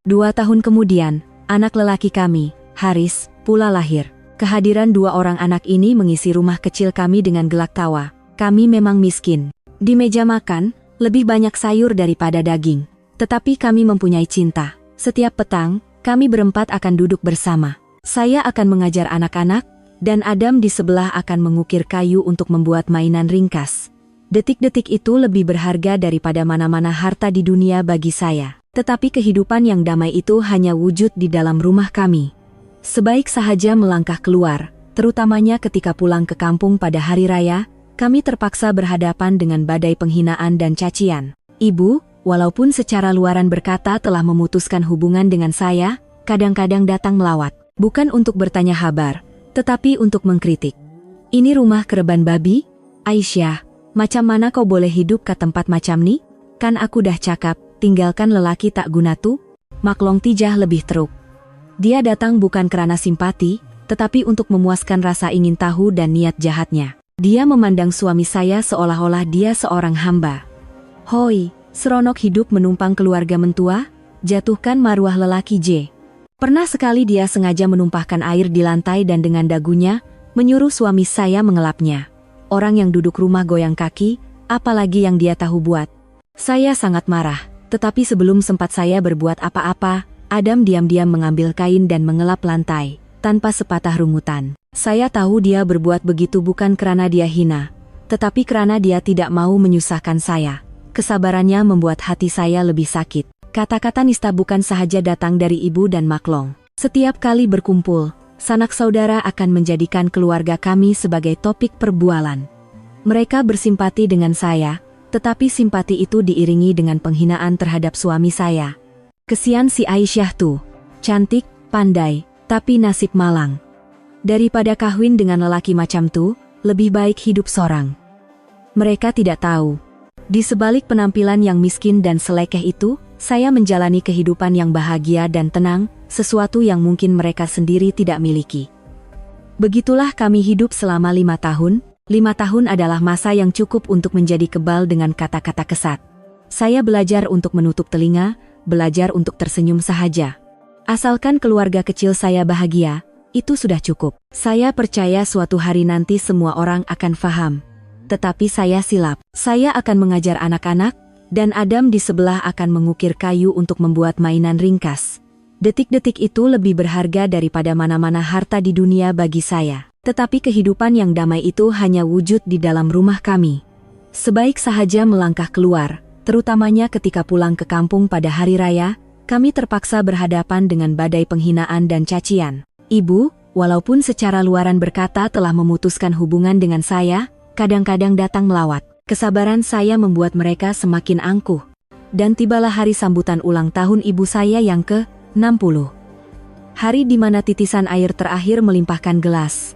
2 tahun kemudian, anak lelaki kami, Haris, pula lahir. Kehadiran 2 orang anak ini mengisi rumah kecil kami dengan gelak tawa. Kami memang miskin. Di meja makan, lebih banyak sayur daripada daging. Tetapi kami mempunyai cinta. Setiap petang, kami berempat akan duduk bersama. Saya akan mengajar anak-anak, dan Adam di sebelah akan mengukir kayu untuk membuat mainan ringkas. Detik-detik itu lebih berharga daripada mana-mana harta di dunia bagi saya. Tetapi kehidupan yang damai itu hanya wujud di dalam rumah kami. Sebaik sahaja melangkah keluar, terutamanya ketika pulang ke kampung pada hari raya, kami terpaksa berhadapan dengan badai penghinaan dan cacian. Ibu, walaupun secara luaran berkata telah memutuskan hubungan dengan saya, kadang-kadang datang melawat. Bukan untuk bertanya kabar, tetapi untuk mengkritik. "Ini rumah kereban babi? Aisyah, macam mana kau boleh hidup ke tempat macam ni? Kan aku dah cakap, tinggalkan lelaki tak guna tu." Maklong Tijah lebih teruk. Dia datang bukan karena simpati, tetapi untuk memuaskan rasa ingin tahu dan niat jahatnya. Dia memandang suami saya seolah-olah dia seorang hamba. "Hoi, seronok hidup menumpang keluarga mentua, jatuhkan maruah lelaki J." Pernah sekali dia sengaja menumpahkan air di lantai dan dengan dagunya, menyuruh suami saya mengelapnya. Orang yang duduk rumah goyang kaki, apalagi yang dia tahu buat. Saya sangat marah, tetapi sebelum sempat saya berbuat apa-apa, Adam diam-diam mengambil kain dan mengelap lantai, tanpa sepatah rungutan. Saya tahu dia berbuat begitu bukan karena dia hina, tetapi karena dia tidak mau menyusahkan saya. Kesabarannya membuat hati saya lebih sakit. Kata-kata nista bukan sahaja datang dari ibu dan Maklong. Setiap kali berkumpul, sanak saudara akan menjadikan keluarga kami sebagai topik perbualan. Mereka bersimpati dengan saya, tetapi simpati itu diiringi dengan penghinaan terhadap suami saya. Kesian si Aisyah tuh, cantik, pandai, tapi nasib malang. Daripada kawin dengan lelaki macam tuh, lebih baik hidup sorang. Mereka tidak tahu. Di sebalik penampilan yang miskin dan selekeh itu, saya menjalani kehidupan yang bahagia dan tenang, sesuatu yang mungkin mereka sendiri tidak miliki. Begitulah kami hidup selama 5 tahun. 5 tahun adalah masa yang cukup untuk menjadi kebal dengan kata-kata kesat. Saya belajar untuk menutup telinga, belajar untuk tersenyum sahaja. Asalkan keluarga kecil saya bahagia, itu sudah cukup. Saya percaya suatu hari nanti semua orang akan faham. Tetapi saya silap. Saya akan mengajar anak-anak, dan Adam di sebelah akan mengukir kayu untuk membuat mainan ringkas. Detik-detik itu lebih berharga daripada mana-mana harta di dunia bagi saya. Tetapi kehidupan yang damai itu hanya wujud di dalam rumah kami. Sebaik sahaja melangkah keluar, terutamanya ketika pulang ke kampung pada hari raya, kami terpaksa berhadapan dengan badai penghinaan dan cacian. Ibu, walaupun secara luaran berkata telah memutuskan hubungan dengan saya, kadang-kadang datang melawat. Kesabaran saya membuat mereka semakin angkuh. Dan tibalah hari sambutan ulang tahun ibu saya yang ke-60. Hari di mana titisan air terakhir melimpahkan gelas.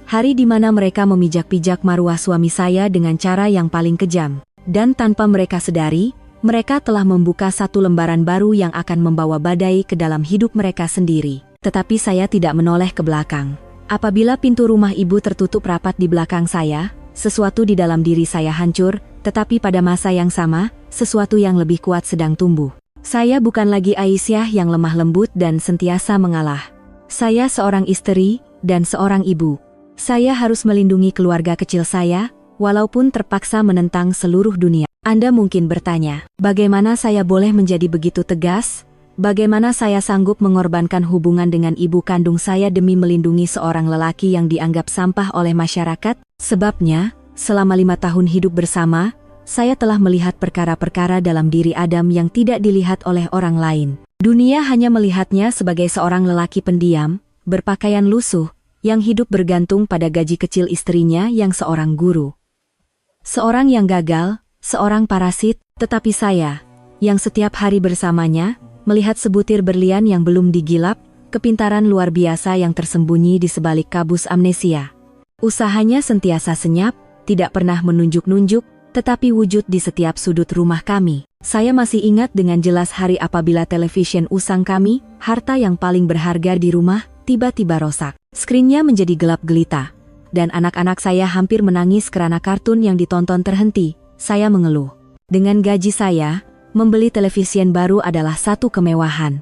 Hari di mana mereka memijak-pijak maruah suami saya dengan cara yang paling kejam. Dan tanpa mereka sadari, mereka telah membuka satu lembaran baru yang akan membawa badai ke dalam hidup mereka sendiri. Tetapi saya tidak menoleh ke belakang. Apabila pintu rumah ibu tertutup rapat di belakang saya, sesuatu di dalam diri saya hancur, tetapi pada masa yang sama, sesuatu yang lebih kuat sedang tumbuh. Saya bukan lagi Aisyah yang lemah lembut dan sentiasa mengalah. Saya seorang istri dan seorang ibu. Saya harus melindungi keluarga kecil saya, walaupun terpaksa menentang seluruh dunia. Anda mungkin bertanya, bagaimana saya boleh menjadi begitu tegas? Bagaimana saya sanggup mengorbankan hubungan dengan ibu kandung saya demi melindungi seorang lelaki yang dianggap sampah oleh masyarakat? Sebabnya, selama 5 tahun hidup bersama, saya telah melihat perkara-perkara dalam diri Adam yang tidak dilihat oleh orang lain. Dunia hanya melihatnya sebagai seorang lelaki pendiam, berpakaian lusuh, yang hidup bergantung pada gaji kecil istrinya yang seorang guru. Seorang yang gagal, seorang parasit, tetapi saya, yang setiap hari bersamanya, melihat sebutir berlian yang belum digilap, kepintaran luar biasa yang tersembunyi di sebalik kabus amnesia. Usahanya sentiasa senyap, tidak pernah menunjuk-nunjuk, tetapi wujud di setiap sudut rumah kami. Saya masih ingat dengan jelas hari apabila televisi usang kami, harta yang paling berharga di rumah, tiba-tiba rosak. Skrinnya menjadi gelap gelita, dan anak-anak saya hampir menangis karena kartun yang ditonton terhenti. Saya mengeluh. Dengan gaji saya, membeli televisi baru adalah satu kemewahan.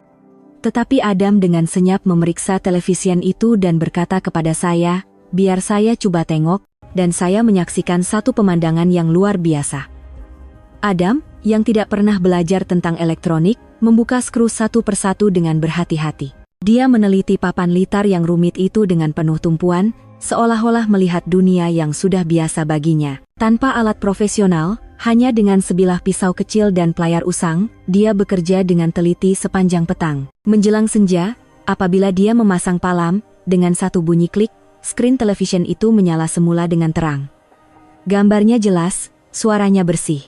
Tetapi Adam dengan senyap memeriksa televisi itu dan berkata kepada saya, biar saya coba tengok, dan saya menyaksikan satu pemandangan yang luar biasa. Adam, yang tidak pernah belajar tentang elektronik, membuka skru satu persatu dengan berhati-hati. Dia meneliti papan litar yang rumit itu dengan penuh tumpuan, seolah-olah melihat dunia yang sudah biasa baginya. Tanpa alat profesional, hanya dengan sebilah pisau kecil dan pelayar usang, dia bekerja dengan teliti sepanjang petang. Menjelang senja, apabila dia memasang palam, dengan satu bunyi klik, skrin televisyen itu menyala semula dengan terang. Gambarnya jelas, suaranya bersih.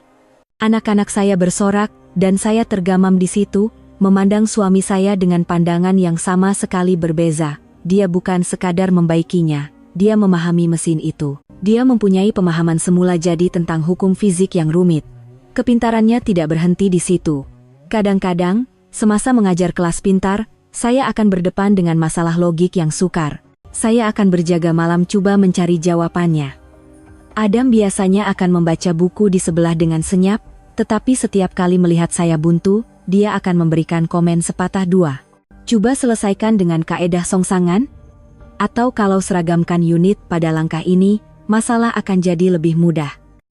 Anak-anak saya bersorak, dan saya tergamam di situ, memandang suami saya dengan pandangan yang sama sekali berbeza. Dia bukan sekadar membaikinya, dia memahami mesin itu. Dia mempunyai pemahaman semula jadi tentang hukum fisik yang rumit. Kepintarannya tidak berhenti di situ. Kadang-kadang, semasa mengajar kelas pintar, saya akan berdepan dengan masalah logik yang sukar. Saya akan berjaga malam coba mencari jawabannya. Adam biasanya akan membaca buku di sebelah dengan senyap, tetapi setiap kali melihat saya buntu, dia akan memberikan komen sepatah dua. Coba selesaikan dengan kaedah songsangan? Atau kalau seragamkan unit pada langkah ini, masalah akan jadi lebih mudah.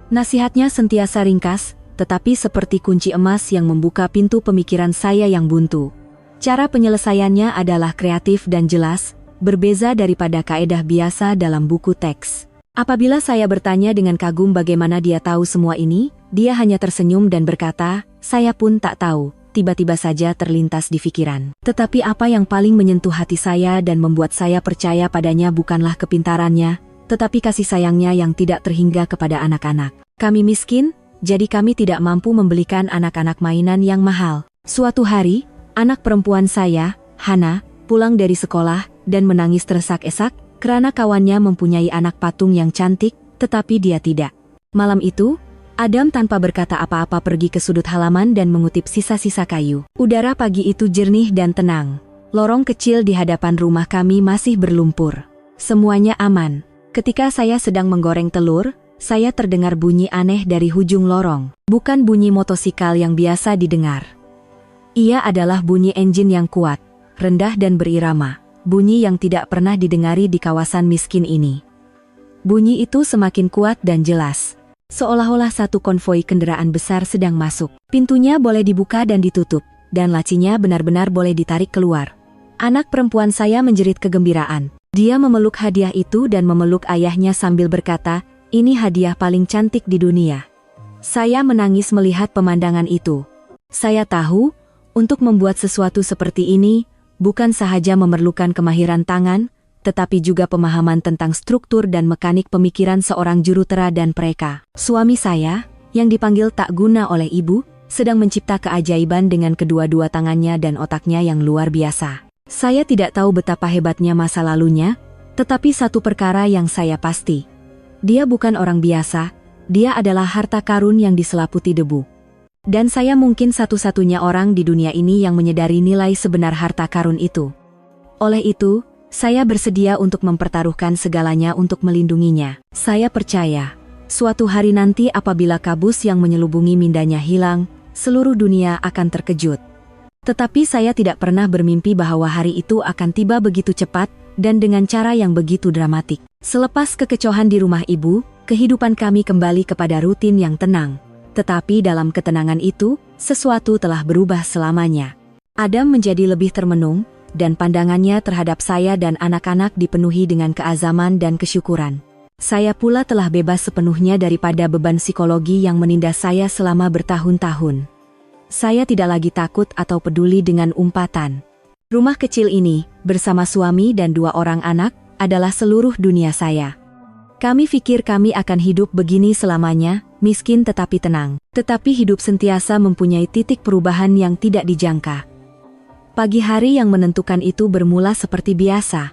Nasihatnya sentiasa ringkas, tetapi seperti kunci emas yang membuka pintu pemikiran saya yang buntu. Cara penyelesaiannya adalah kreatif dan jelas, berbeza daripada kaedah biasa dalam buku teks. Apabila saya bertanya dengan kagum bagaimana dia tahu semua ini, dia hanya tersenyum dan berkata, "Saya pun tak tahu." Tiba-tiba saja terlintas di pikiran. Tetapi apa yang paling menyentuh hati saya dan membuat saya percaya padanya bukanlah kepintarannya, tetapi kasih sayangnya yang tidak terhingga kepada anak-anak. Kami miskin, jadi kami tidak mampu membelikan anak-anak mainan yang mahal. Suatu hari, anak perempuan saya, Hana, pulang dari sekolah dan menangis tersesak-esak karena kawannya mempunyai anak patung yang cantik, tetapi dia tidak. Malam itu, Adam tanpa berkata apa-apa pergi ke sudut halaman dan mengutip sisa-sisa kayu. Udara pagi itu jernih dan tenang. Lorong kecil di hadapan rumah kami masih berlumpur. Semuanya aman. Ketika saya sedang menggoreng telur, saya terdengar bunyi aneh dari hujung lorong. Bukan bunyi motosikal yang biasa didengar. Ia adalah bunyi engine yang kuat, rendah dan berirama. Bunyi yang tidak pernah didengari di kawasan miskin ini. Bunyi itu semakin kuat dan jelas. Seolah-olah satu konvoi kendaraan besar sedang masuk. Pintunya boleh dibuka dan ditutup, dan lacinya benar-benar boleh ditarik keluar. Anak perempuan saya menjerit kegembiraan. Dia memeluk hadiah itu dan memeluk ayahnya sambil berkata, "Ini hadiah paling cantik di dunia." Saya menangis melihat pemandangan itu. Saya tahu, untuk membuat sesuatu seperti ini, bukan sahaja memerlukan kemahiran tangan, tetapi juga pemahaman tentang struktur dan mekanik pemikiran seorang jurutera dan preka. Suami saya, yang dipanggil tak guna oleh ibu, sedang mencipta keajaiban dengan kedua-dua tangannya dan otaknya yang luar biasa. Saya tidak tahu betapa hebatnya masa lalunya, tetapi satu perkara yang saya pasti. Dia bukan orang biasa, dia adalah harta karun yang diselaputi debu. Dan saya mungkin satu-satunya orang di dunia ini yang menyadari nilai sebenar harta karun itu. Oleh itu, saya bersedia untuk mempertaruhkan segalanya untuk melindunginya. Saya percaya, suatu hari nanti apabila kabus yang menyelubungi mindanya hilang, seluruh dunia akan terkejut. Tetapi saya tidak pernah bermimpi bahwa hari itu akan tiba begitu cepat, dan dengan cara yang begitu dramatik. Selepas kekecohan di rumah ibu, kehidupan kami kembali kepada rutin yang tenang. Tetapi dalam ketenangan itu, sesuatu telah berubah selamanya. Adam menjadi lebih termenung, dan pandangannya terhadap saya dan anak-anak dipenuhi dengan keazaman dan kesyukuran. Saya pula telah bebas sepenuhnya daripada beban psikologi yang menindas saya selama bertahun-tahun. Saya tidak lagi takut atau peduli dengan umpatan. Rumah kecil ini, bersama suami dan 2 orang anak, adalah seluruh dunia saya. Kami pikir kami akan hidup begini selamanya, miskin tetapi tenang. Tetapi hidup sentiasa mempunyai titik perubahan yang tidak dijangka. Pagi hari yang menentukan itu bermula seperti biasa.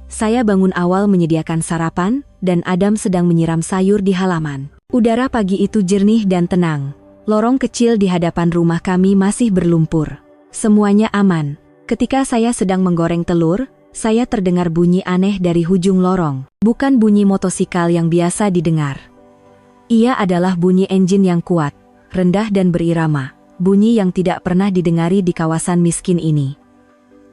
Saya bangun awal menyediakan sarapan, dan Adam sedang menyiram sayur di halaman. Udara pagi itu jernih dan tenang. Lorong kecil di hadapan rumah kami masih berlumpur. Semuanya aman. Ketika saya sedang menggoreng telur, saya terdengar bunyi aneh dari hujung lorong. Bukan bunyi motosikal yang biasa didengar. Ia adalah bunyi engine yang kuat, rendah dan berirama. Bunyi yang tidak pernah didengari di kawasan miskin ini.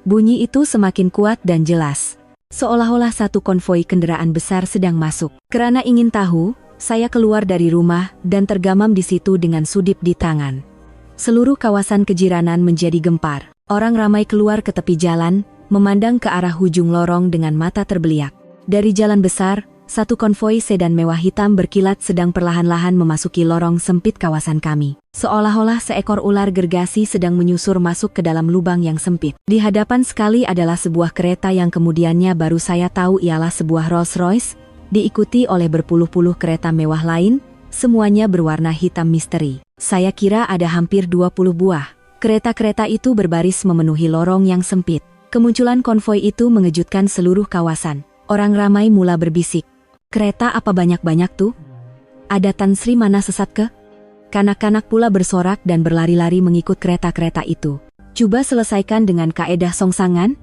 Bunyi itu semakin kuat dan jelas. Seolah-olah satu konvoi kendaraan besar sedang masuk. Karena ingin tahu, saya keluar dari rumah dan tergamam di situ dengan sudip di tangan. Seluruh kawasan kejiranan menjadi gempar. Orang ramai keluar ke tepi jalan, memandang ke arah hujung lorong dengan mata terbeliak. Dari jalan besar, satu konvoi sedan mewah hitam berkilat sedang perlahan-lahan memasuki lorong sempit kawasan kami. Seolah-olah seekor ular gergasi sedang menyusur masuk ke dalam lubang yang sempit. Di hadapan sekali adalah sebuah kereta yang kemudiannya baru saya tahu ialah sebuah Rolls-Royce, diikuti oleh berpuluh-puluh kereta mewah lain, semuanya berwarna hitam misteri. Saya kira ada hampir 20 buah. Kereta-kereta itu berbaris memenuhi lorong yang sempit. Kemunculan konvoi itu mengejutkan seluruh kawasan. Orang ramai mula berbisik. Kereta apa banyak-banyak tuh? Ada Tan Sri mana sesat ke? Kanak-kanak pula bersorak dan berlari-lari mengikut kereta-kereta itu. Coba selesaikan dengan kaedah songsangan?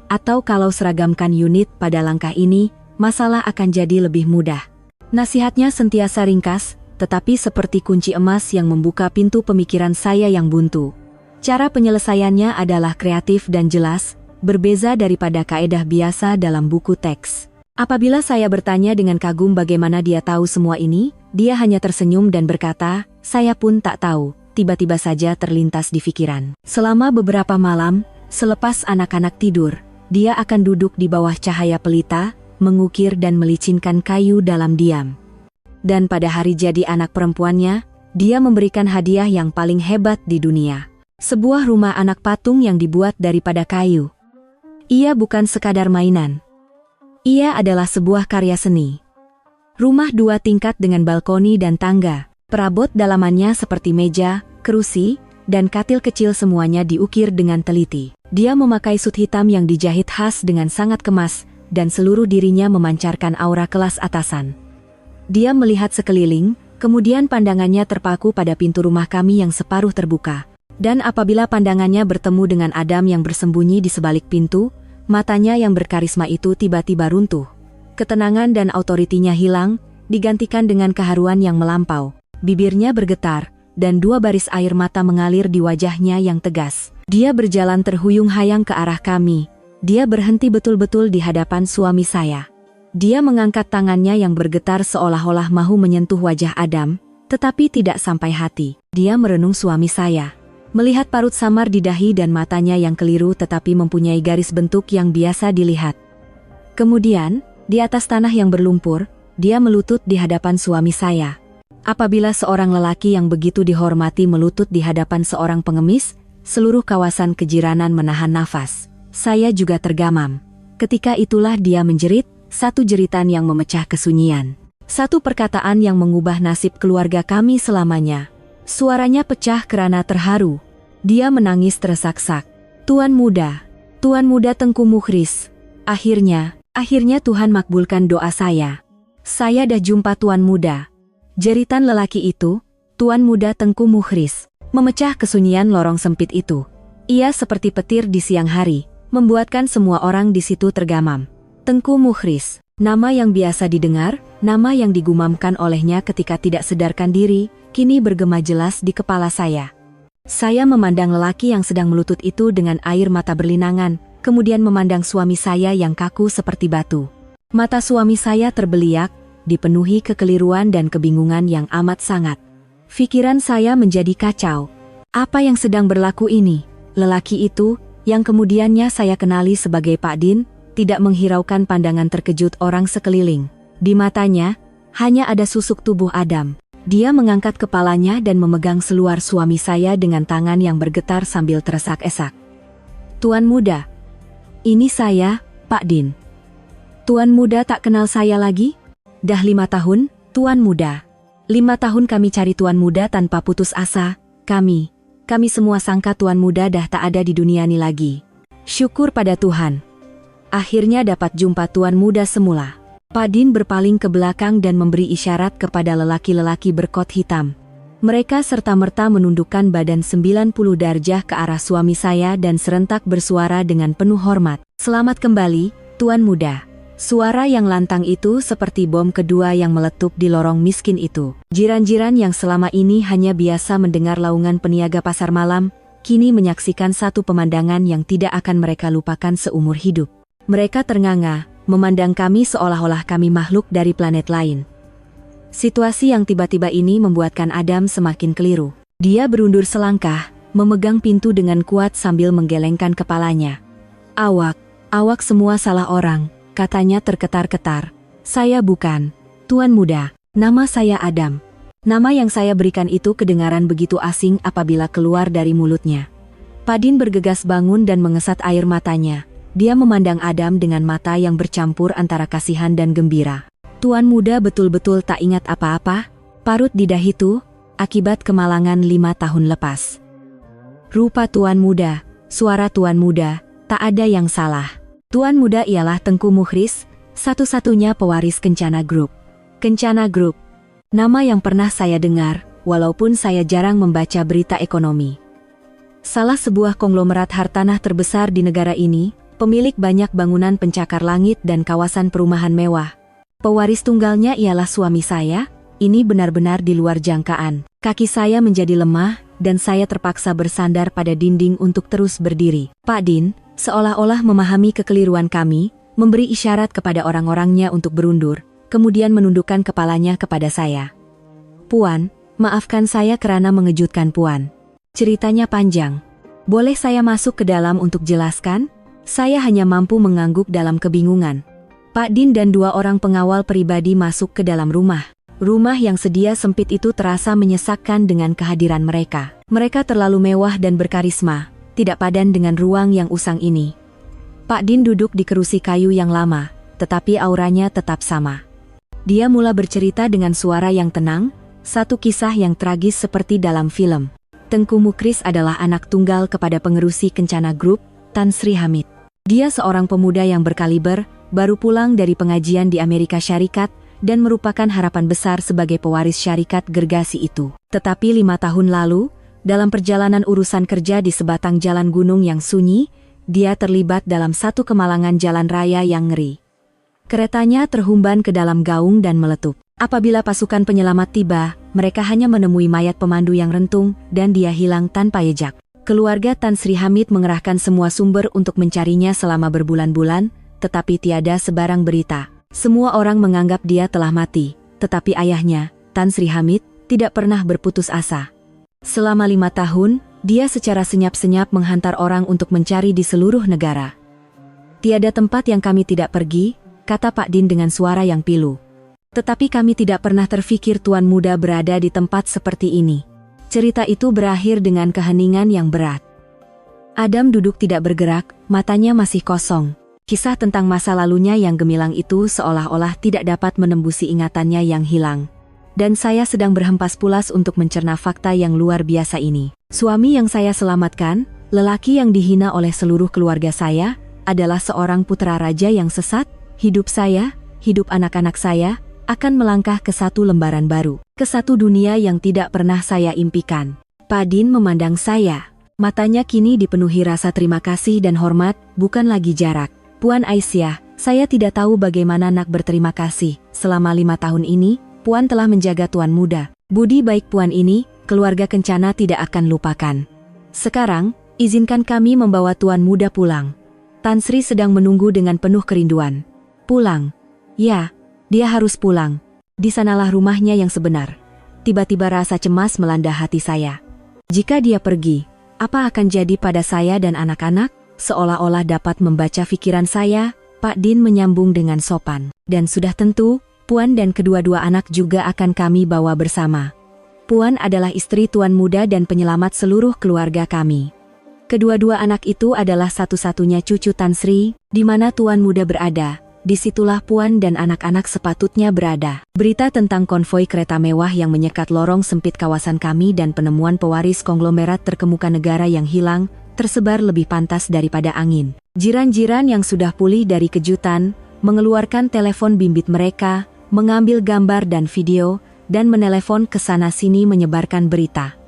Atau kalau seragamkan unit pada langkah ini, masalah akan jadi lebih mudah. Nasihatnya sentiasa ringkas, tetapi seperti kunci emas yang membuka pintu pemikiran saya yang buntu. Cara penyelesaiannya adalah kreatif dan jelas, berbeza daripada kaedah biasa dalam buku teks. Apabila saya bertanya dengan kagum bagaimana dia tahu semua ini, dia hanya tersenyum dan berkata, "Saya pun tak tahu." Tiba-tiba saja terlintas di pikiran. Selama beberapa malam, selepas anak-anak tidur, dia akan duduk di bawah cahaya pelita, mengukir dan melicinkan kayu dalam diam. Dan pada hari jadi anak perempuannya, dia memberikan hadiah yang paling hebat di dunia. Sebuah rumah anak patung yang dibuat daripada kayu. Ia bukan sekadar mainan. Ia adalah sebuah karya seni. Rumah 2 tingkat dengan balkoni dan tangga. Perabot dalamannya seperti meja, kerusi, dan katil kecil semuanya diukir dengan teliti. Dia memakai sut hitam yang dijahit khas dengan sangat kemas, dan seluruh dirinya memancarkan aura kelas atasan. Dia melihat sekeliling, kemudian pandangannya terpaku pada pintu rumah kami yang separuh terbuka. Dan apabila pandangannya bertemu dengan Adam yang bersembunyi di sebalik pintu, matanya yang berkarisma itu tiba-tiba runtuh. Ketenangan dan otoritinya hilang, digantikan dengan keharuan yang melampau. Bibirnya bergetar, dan 2 baris air mata mengalir di wajahnya yang tegas. Dia berjalan terhuyung-hayang ke arah kami. Dia berhenti betul-betul di hadapan suami saya. Dia mengangkat tangannya yang bergetar seolah-olah mahu menyentuh wajah Adam, tetapi tidak sampai hati. Dia merenung suami saya. Melihat parut samar di dahi dan matanya yang keliru tetapi mempunyai garis bentuk yang biasa dilihat. Kemudian, di atas tanah yang berlumpur, dia melutut di hadapan suami saya. Apabila seorang lelaki yang begitu dihormati melutut di hadapan seorang pengemis, seluruh kawasan kejiranan menahan nafas. Saya juga tergamam. Ketika itulah dia menjerit, satu jeritan yang memecah kesunyian. Satu perkataan yang mengubah nasib keluarga kami selamanya. Suaranya pecah kerana terharu. Dia menangis tersak-sak. Tuan Muda Tengku Mukhris. Akhirnya Tuhan makbulkan doa saya. Saya dah jumpa Tuan Muda. Jeritan lelaki itu, Tuan Muda Tengku Mukhris, memecah kesunyian lorong sempit itu. Ia seperti petir di siang hari, membuatkan semua orang di situ tergamam. Tengku Mukhris, nama yang biasa didengar, nama yang digumamkan olehnya ketika tidak sedarkan diri, kini bergema jelas di kepala saya. Saya memandang lelaki yang sedang melutut itu dengan air mata berlinangan, kemudian memandang suami saya yang kaku seperti batu. Mata suami saya terbeliak, dipenuhi kekeliruan dan kebingungan yang amat sangat. Pikiran saya menjadi kacau. Apa yang sedang berlaku ini? Lelaki itu, yang kemudiannya saya kenali sebagai Pak Din, tidak menghiraukan pandangan terkejut orang sekeliling. Di matanya, hanya ada susuk tubuh Adam. Dia mengangkat kepalanya dan memegang seluar suami saya dengan tangan yang bergetar sambil teresak-esak. Tuan Muda. Ini saya, Pak Din. Tuan Muda tak kenal saya lagi? Dah 5 tahun, Tuan Muda. 5 tahun kami cari Tuan Muda tanpa putus asa. Kami semua sangka Tuan Muda dah tak ada di dunia ini lagi. Syukur pada Tuhan. Akhirnya dapat jumpa Tuan Muda semula. Pak Din berpaling ke belakang dan memberi isyarat kepada lelaki-lelaki berkot hitam. Mereka serta-merta menundukkan badan 90 darjah ke arah suami saya dan serentak bersuara dengan penuh hormat. Selamat kembali, Tuan Muda. Suara yang lantang itu seperti bom kedua yang meletup di lorong miskin itu. Jiran-jiran yang selama ini hanya biasa mendengar laungan peniaga pasar malam, kini menyaksikan satu pemandangan yang tidak akan mereka lupakan seumur hidup. Mereka ternganga, memandang kami seolah-olah kami makhluk dari planet lain. Situasi yang tiba-tiba ini membuatkan Adam semakin keliru. Dia berundur selangkah, memegang pintu dengan kuat sambil menggelengkan kepalanya. Awak semua salah orang, katanya terketar-ketar. Saya bukan, Tuan Muda, nama saya Adam. Nama yang saya berikan itu kedengaran begitu asing apabila keluar dari mulutnya. Pak Din bergegas bangun dan mengesat air matanya. Dia memandang Adam dengan mata yang bercampur antara kasihan dan gembira. Tuan Muda betul-betul tak ingat apa-apa, parut di dahi itu, akibat kemalangan 5 tahun lepas. Rupa Tuan Muda, suara Tuan Muda, tak ada yang salah. Tuan Muda ialah Tengku Mukhris, satu-satunya pewaris Kencana Group. Kencana Group, nama yang pernah saya dengar, walaupun saya jarang membaca berita ekonomi. Salah sebuah konglomerat hartanah terbesar di negara ini, pemilik banyak bangunan pencakar langit dan kawasan perumahan mewah. Pewaris tunggalnya ialah suami saya, ini benar-benar di luar jangkaan. Kaki saya menjadi lemah, dan saya terpaksa bersandar pada dinding untuk terus berdiri. Pak Din, seolah-olah memahami kekeliruan kami, memberi isyarat kepada orang-orangnya untuk berundur, kemudian menundukkan kepalanya kepada saya. "Puan, maafkan saya karena mengejutkan Puan. Ceritanya panjang. Boleh saya masuk ke dalam untuk jelaskan?" Saya hanya mampu mengangguk dalam kebingungan. Pak Din dan 2 orang pengawal pribadi masuk ke dalam rumah. Rumah yang sedia sempit itu terasa menyesakkan dengan kehadiran mereka. Mereka terlalu mewah dan berkarisma, tidak padan dengan ruang yang usang ini. Pak Din duduk di kerusi kayu yang lama, tetapi auranya tetap sama. Dia mula bercerita dengan suara yang tenang, satu kisah yang tragis seperti dalam film. Tengku Mukris adalah anak tunggal kepada pengerusi Kencana Group, Tan Sri Hamid. Dia seorang pemuda yang berkaliber, baru pulang dari pengajian di Amerika Syarikat, dan merupakan harapan besar sebagai pewaris syarikat gergasi itu. Tetapi 5 tahun lalu, dalam perjalanan urusan kerja di sebatang jalan gunung yang sunyi, dia terlibat dalam satu kemalangan jalan raya yang ngeri. Keretanya terhumban ke dalam gaung dan meletup. Apabila pasukan penyelamat tiba, mereka hanya menemui mayat pemandu yang rentung, dan dia hilang tanpa jejak. Keluarga Tan Sri Hamid mengerahkan semua sumber untuk mencarinya selama berbulan-bulan, tetapi tiada sebarang berita. Semua orang menganggap dia telah mati, tetapi ayahnya, Tan Sri Hamid, tidak pernah berputus asa. Selama 5 tahun, dia secara senyap-senyap menghantar orang untuk mencari di seluruh negara. "Tiada tempat yang kami tidak pergi," kata Pak Din dengan suara yang pilu. "Tetapi kami tidak pernah terfikir Tuan Muda berada di tempat seperti ini." Cerita itu berakhir dengan keheningan yang berat. Adam duduk tidak bergerak, matanya masih kosong. Kisah tentang masa lalunya yang gemilang itu seolah-olah tidak dapat menembusi ingatannya yang hilang. Dan saya sedang berhempas pulas untuk mencerna fakta yang luar biasa ini. Suami yang saya selamatkan, lelaki yang dihina oleh seluruh keluarga saya, adalah seorang putra raja yang sesat. Hidup saya, hidup anak-anak saya, akan melangkah ke satu lembaran baru, ke satu dunia yang tidak pernah saya impikan. Pak Din memandang saya. Matanya kini dipenuhi rasa terima kasih dan hormat, bukan lagi jarak. "Puan Aisyah, saya tidak tahu bagaimana nak berterima kasih. Selama 5 tahun ini, Puan telah menjaga Tuan Muda. Budi baik Puan ini, keluarga Kencana tidak akan lupakan. Sekarang, izinkan kami membawa Tuan Muda pulang." Tan Sri sedang menunggu dengan penuh kerinduan. "Pulang?" "Ya. Dia harus pulang. Di sanalah rumahnya yang sebenar." Tiba-tiba rasa cemas melanda hati saya. Jika dia pergi, apa akan jadi pada saya dan anak-anak? Seolah-olah dapat membaca pikiran saya, Pak Din menyambung dengan sopan. "Dan sudah tentu, Puan dan kedua-dua anak juga akan kami bawa bersama. Puan adalah istri Tuan Muda dan penyelamat seluruh keluarga kami. Kedua-dua anak itu adalah satu-satunya cucu Tan Sri, di mana Tuan Muda berada. Disitulah Puan dan anak-anak sepatutnya berada." Berita tentang konvoi kereta mewah yang menyekat lorong sempit kawasan kami dan penemuan pewaris konglomerat terkemuka negara yang hilang, tersebar lebih pantas daripada angin. Jiran-jiran yang sudah pulih dari kejutan, mengeluarkan telepon bimbit mereka, mengambil gambar dan video, dan menelepon ke sana-sini menyebarkan berita.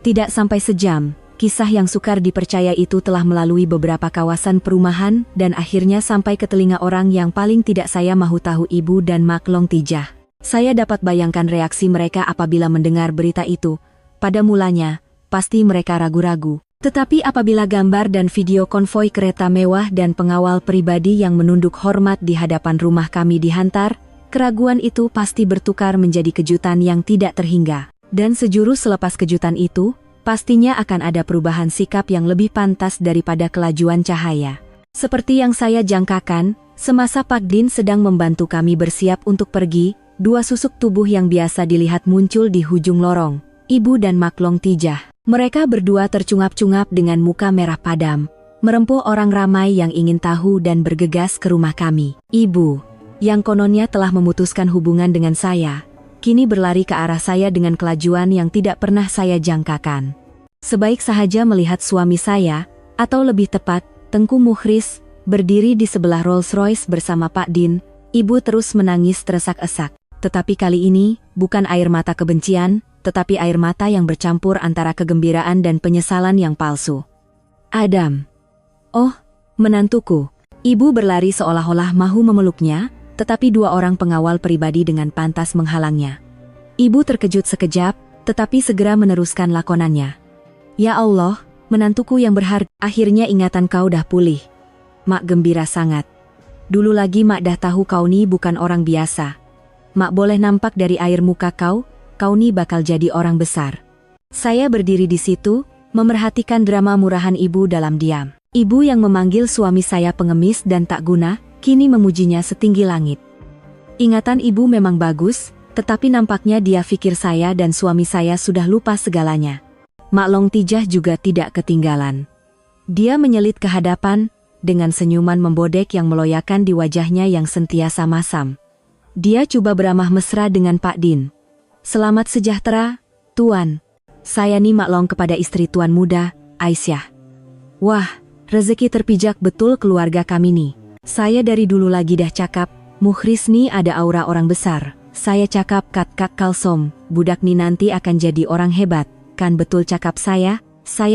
Tidak sampai sejam, kisah yang sukar dipercaya itu telah melalui beberapa kawasan perumahan dan akhirnya sampai ke telinga orang yang paling tidak saya mahu tahu, Ibu dan Mak Long Tijah. Saya dapat bayangkan reaksi mereka apabila mendengar berita itu. Pada mulanya, pasti mereka ragu-ragu. Tetapi apabila gambar dan video konvoi kereta mewah dan pengawal pribadi yang menunduk hormat di hadapan rumah kami dihantar, keraguan itu pasti bertukar menjadi kejutan yang tidak terhingga. Dan sejurus selepas kejutan itu, pastinya akan ada perubahan sikap yang lebih pantas daripada kelajuan cahaya. Seperti yang saya jangkakan, semasa Pak Din sedang membantu kami bersiap untuk pergi, 2 susuk tubuh yang biasa dilihat muncul di hujung lorong, Ibu dan Mak Long Tijah. Mereka berdua tercungap-cungap dengan muka merah padam, merempuh orang ramai yang ingin tahu dan bergegas ke rumah kami. Ibu, yang kononnya telah memutuskan hubungan dengan saya, kini berlari ke arah saya dengan kelajuan yang tidak pernah saya jangkakan. Sebaik sahaja melihat suami saya, atau lebih tepat, Tengku Mukris, berdiri di sebelah Rolls Royce bersama Pak Din, Ibu terus menangis teresak-esak. Tetapi kali ini, bukan air mata kebencian, tetapi air mata yang bercampur antara kegembiraan dan penyesalan yang palsu. "Adam." "Oh, menantuku." Ibu berlari seolah-olah mahu memeluknya, tetapi 2 orang pengawal pribadi dengan pantas menghalangnya. Ibu terkejut sekejap, tetapi segera meneruskan lakonannya. "Ya Allah, menantuku yang berharga, akhirnya ingatan kau dah pulih." Mak gembira sangat. Dulu lagi Mak dah tahu kau ni bukan orang biasa. Mak boleh nampak dari air muka kau ni bakal jadi orang besar. Saya berdiri di situ, memerhatikan drama murahan ibu dalam diam. Ibu yang memanggil suami saya pengemis dan tak guna, kini memujinya setinggi langit. Ingatan ibu memang bagus, tetapi nampaknya dia pikir saya dan suami saya sudah lupa segalanya. Mak Long Tijah juga tidak ketinggalan. Dia menyelit ke hadapan, dengan senyuman membodek yang meloyakan di wajahnya yang sentiasa masam. Dia coba beramah mesra dengan Pak Din. Selamat sejahtera, Tuan. Saya nih Mak Long kepada istri Tuan muda, Aisyah. Wah, rezeki terpijak betul keluarga kami nih. Saya dari dulu lagi dah cakap, Mukhris nih ada aura orang besar. Saya cakap Kak Kalsom, budak nih nanti akan jadi orang hebat. Kan betul cakap saya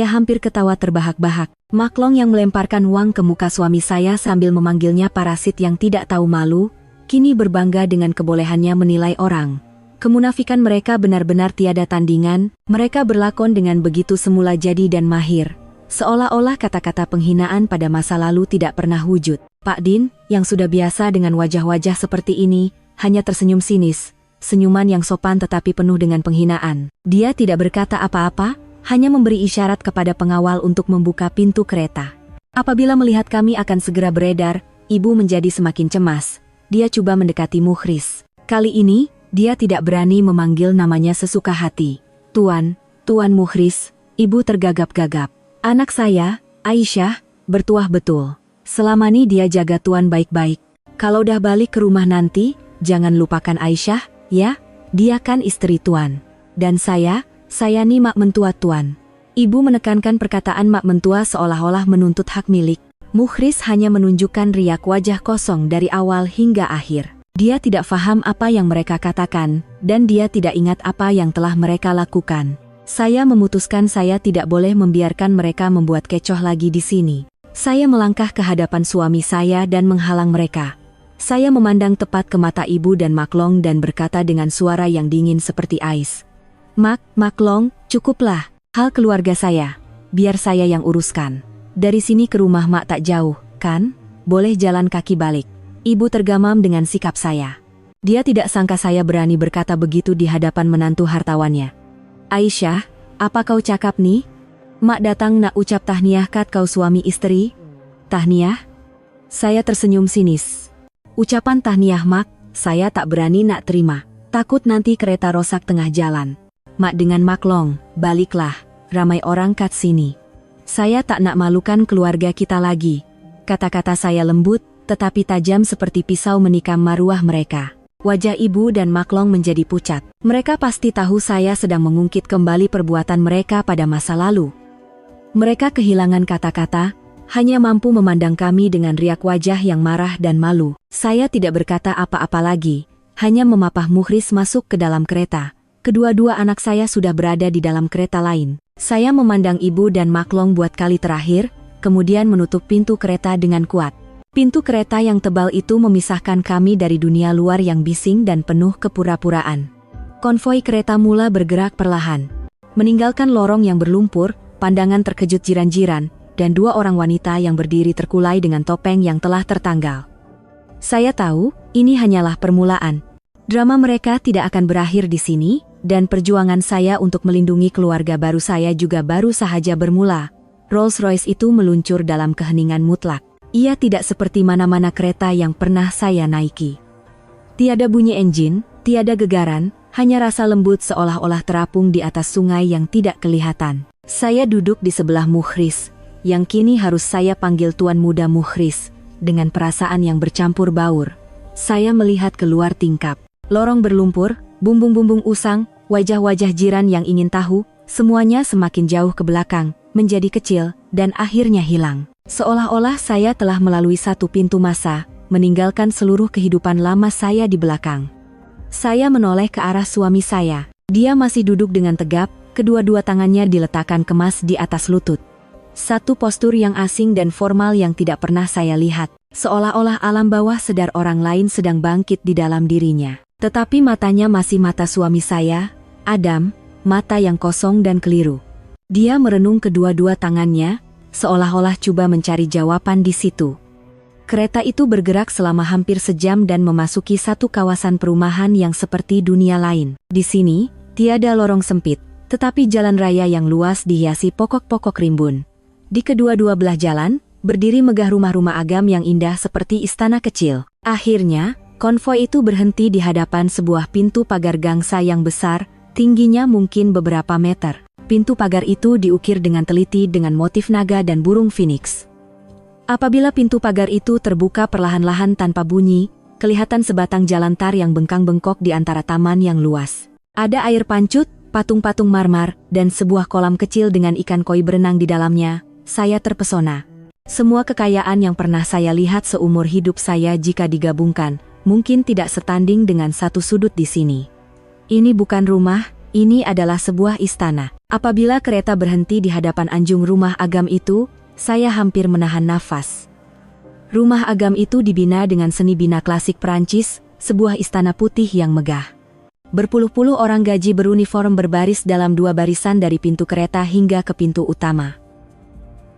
hampir ketawa terbahak-bahak. Mak Long yang melemparkan uang ke muka suami saya sambil memanggilnya parasit yang tidak tahu malu, kini berbangga dengan kebolehannya menilai orang. Kemunafikan mereka benar-benar tiada tandingan, mereka berlakon dengan begitu semula jadi dan mahir. Seolah-olah kata-kata penghinaan pada masa lalu tidak pernah wujud. Pak Din, yang sudah biasa dengan wajah-wajah seperti ini, hanya tersenyum sinis, senyuman yang sopan tetapi penuh dengan penghinaan. Dia tidak berkata apa-apa, hanya memberi isyarat kepada pengawal untuk membuka pintu kereta. Apabila melihat kami akan segera beredar, ibu menjadi semakin cemas. Dia coba mendekati Mukhris. Kali ini, dia tidak berani memanggil namanya sesuka hati. Tuan Mukhris, ibu tergagap-gagap. Anak saya, Aisyah, bertuah betul. Selama ini dia jaga Tuan baik-baik. Kalau dah balik ke rumah nanti, jangan lupakan Aisyah, ya? Dia kan istri Tuan. Dan saya nih mak mentua Tuan. Ibu menekankan perkataan mak mentua seolah-olah menuntut hak milik. Mukhris hanya menunjukkan riak wajah kosong dari awal hingga akhir. Dia tidak faham apa yang mereka katakan, dan dia tidak ingat apa yang telah mereka lakukan. Saya memutuskan saya tidak boleh membiarkan mereka membuat kecoh lagi di sini. Saya melangkah ke hadapan suami saya dan menghalang mereka. Saya memandang tepat ke mata ibu dan Mak Long dan berkata dengan suara yang dingin seperti ais. Mak Long, cukuplah. Hal keluarga saya. Biar saya yang uruskan. Dari sini ke rumah Mak tak jauh, kan? Boleh jalan kaki balik. Ibu tergamam dengan sikap saya. Dia tidak sangka saya berani berkata begitu di hadapan menantu hartawannya. Aisyah, apa kau cakap nih? Mak datang nak ucap tahniah kat kau suami istri? Tahniah? Saya tersenyum sinis. Ucapan tahniah Mak, saya tak berani nak terima. Takut nanti kereta rosak tengah jalan. Mak dengan Mak Long, baliklah. Ramai orang kat sini. Saya tak nak malukan keluarga kita lagi. Kata-kata saya lembut, tetapi tajam seperti pisau menikam maruah mereka. Wajah ibu dan Mak Long menjadi pucat. Mereka pasti tahu saya sedang mengungkit kembali perbuatan mereka pada masa lalu. Mereka kehilangan kata-kata, hanya mampu memandang kami dengan riak wajah yang marah dan malu. Saya tidak berkata apa-apa lagi, hanya memapah Mukhris masuk ke dalam kereta. Kedua-dua anak saya sudah berada di dalam kereta lain. Saya memandang ibu dan Mak Long buat kali terakhir, kemudian menutup pintu kereta dengan kuat. Pintu kereta yang tebal itu memisahkan kami dari dunia luar yang bising dan penuh kepura-puraan. Konvoi kereta mula bergerak perlahan. Meninggalkan lorong yang berlumpur, pandangan terkejut jiran-jiran, dan dua orang wanita yang berdiri terkulai dengan topeng yang telah tertanggal. Saya tahu, ini hanyalah permulaan. Drama mereka tidak akan berakhir di sini, dan perjuangan saya untuk melindungi keluarga baru saya juga baru sahaja bermula. Rolls-Royce itu meluncur dalam keheningan mutlak. Ia tidak seperti mana-mana kereta yang pernah saya naiki. Tiada bunyi enjin, tiada gegaran, hanya rasa lembut seolah-olah terapung di atas sungai yang tidak kelihatan. Saya duduk di sebelah Mukhris, yang kini harus saya panggil Tuan Muda Mukhris, dengan perasaan yang bercampur baur. Saya melihat keluar tingkap. Lorong berlumpur, bumbung-bumbung usang, wajah-wajah jiran yang ingin tahu, semuanya semakin jauh ke belakang, menjadi kecil, dan akhirnya hilang. Seolah-olah saya telah melalui satu pintu masa, meninggalkan seluruh kehidupan lama saya di belakang. Saya menoleh ke arah suami saya. Dia masih duduk dengan tegap, kedua-dua tangannya diletakkan kemas di atas lutut. Satu postur yang asing dan formal yang tidak pernah saya lihat. Seolah-olah alam bawah sadar orang lain sedang bangkit di dalam dirinya. Tetapi matanya masih mata suami saya, Adam, mata yang kosong dan keliru. Dia merenung kedua-dua tangannya, seolah-olah coba mencari jawaban di situ. Kereta itu bergerak selama hampir sejam dan memasuki satu kawasan perumahan yang seperti dunia lain. Di sini, tiada lorong sempit, tetapi jalan raya yang luas dihiasi pokok-pokok rimbun. Di kedua-dua belah jalan, berdiri megah rumah-rumah agam yang indah seperti istana kecil. Akhirnya, konvoi itu berhenti di hadapan sebuah pintu pagar gangsa yang besar, tingginya mungkin beberapa meter. Pintu pagar itu diukir dengan teliti dengan motif naga dan burung phoenix. Apabila pintu pagar itu terbuka perlahan-lahan tanpa bunyi, kelihatan sebatang jalan tar yang bengkang-bengkok di antara taman yang luas. Ada air pancut, patung-patung marmer, dan sebuah kolam kecil dengan ikan koi berenang di dalamnya. Saya terpesona. Semua kekayaan yang pernah saya lihat seumur hidup saya jika digabungkan, mungkin tidak setanding dengan satu sudut di sini. Ini bukan rumah, ini adalah sebuah istana. Apabila kereta berhenti di hadapan anjung rumah agam itu, saya hampir menahan nafas. Rumah agam itu dibina dengan seni bina klasik Perancis, sebuah istana putih yang megah. Berpuluh-puluh orang gaji beruniform berbaris dalam dua barisan dari pintu kereta hingga ke pintu utama.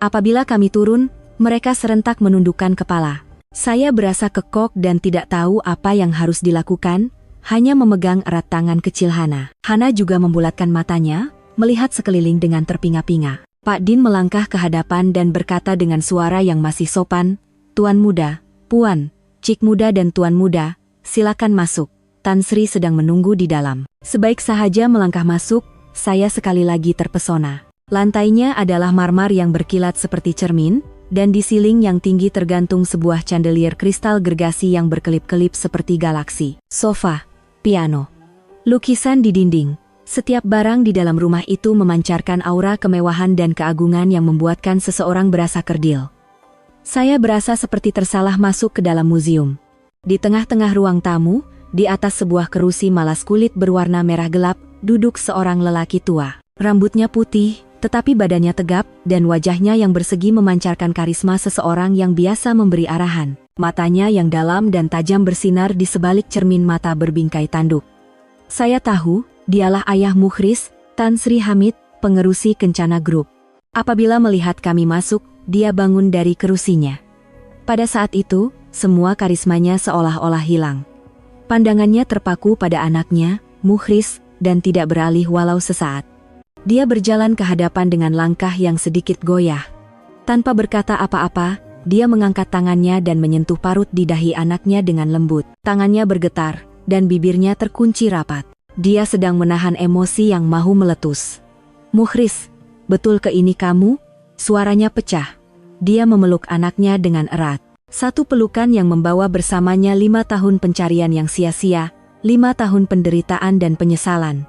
Apabila kami turun, mereka serentak menundukkan kepala. Saya berasa kekok dan tidak tahu apa yang harus dilakukan, hanya memegang erat tangan kecil Hana. Hana juga membulatkan matanya, melihat sekeliling dengan terpinga-pinga. Pak Din melangkah ke hadapan dan berkata dengan suara yang masih sopan, "Tuan muda, Puan, Cik muda dan Tuan muda, silakan masuk. Tan Sri sedang menunggu di dalam." Sebaik sahaja melangkah masuk, saya sekali lagi terpesona. Lantainya adalah marmer yang berkilat seperti cermin, dan di siling yang tinggi tergantung sebuah chandelier kristal gergasi yang berkelip-kelip seperti galaksi. Sofa, piano, lukisan di dinding. Setiap barang di dalam rumah itu memancarkan aura kemewahan dan keagungan yang membuatkan seseorang berasa kerdil. Saya berasa seperti tersalah masuk ke dalam museum. Di tengah-tengah ruang tamu, di atas sebuah kerusi malas kulit berwarna merah gelap, duduk seorang lelaki tua. Rambutnya putih, tetapi badannya tegap, dan wajahnya yang bersegi memancarkan karisma seseorang yang biasa memberi arahan. Matanya yang dalam dan tajam bersinar di sebalik cermin mata berbingkai tanduk. Saya tahu, dialah ayah Mukhris, Tan Sri Hamid, pengerusi Kencana Group. Apabila melihat kami masuk, dia bangun dari kerusinya. Pada saat itu, semua karismanya seolah-olah hilang. Pandangannya terpaku pada anaknya, Mukhris, dan tidak beralih walau sesaat. Dia berjalan ke hadapan dengan langkah yang sedikit goyah. Tanpa berkata apa-apa, dia mengangkat tangannya dan menyentuh parut di dahi anaknya dengan lembut. Tangannya bergetar, dan bibirnya terkunci rapat. Dia sedang menahan emosi yang mahu meletus. "Mukhris, betul ke ini kamu?" Suaranya pecah. Dia memeluk anaknya dengan erat. Satu pelukan yang membawa bersamanya 5 tahun pencarian yang sia-sia, 5 tahun penderitaan dan penyesalan.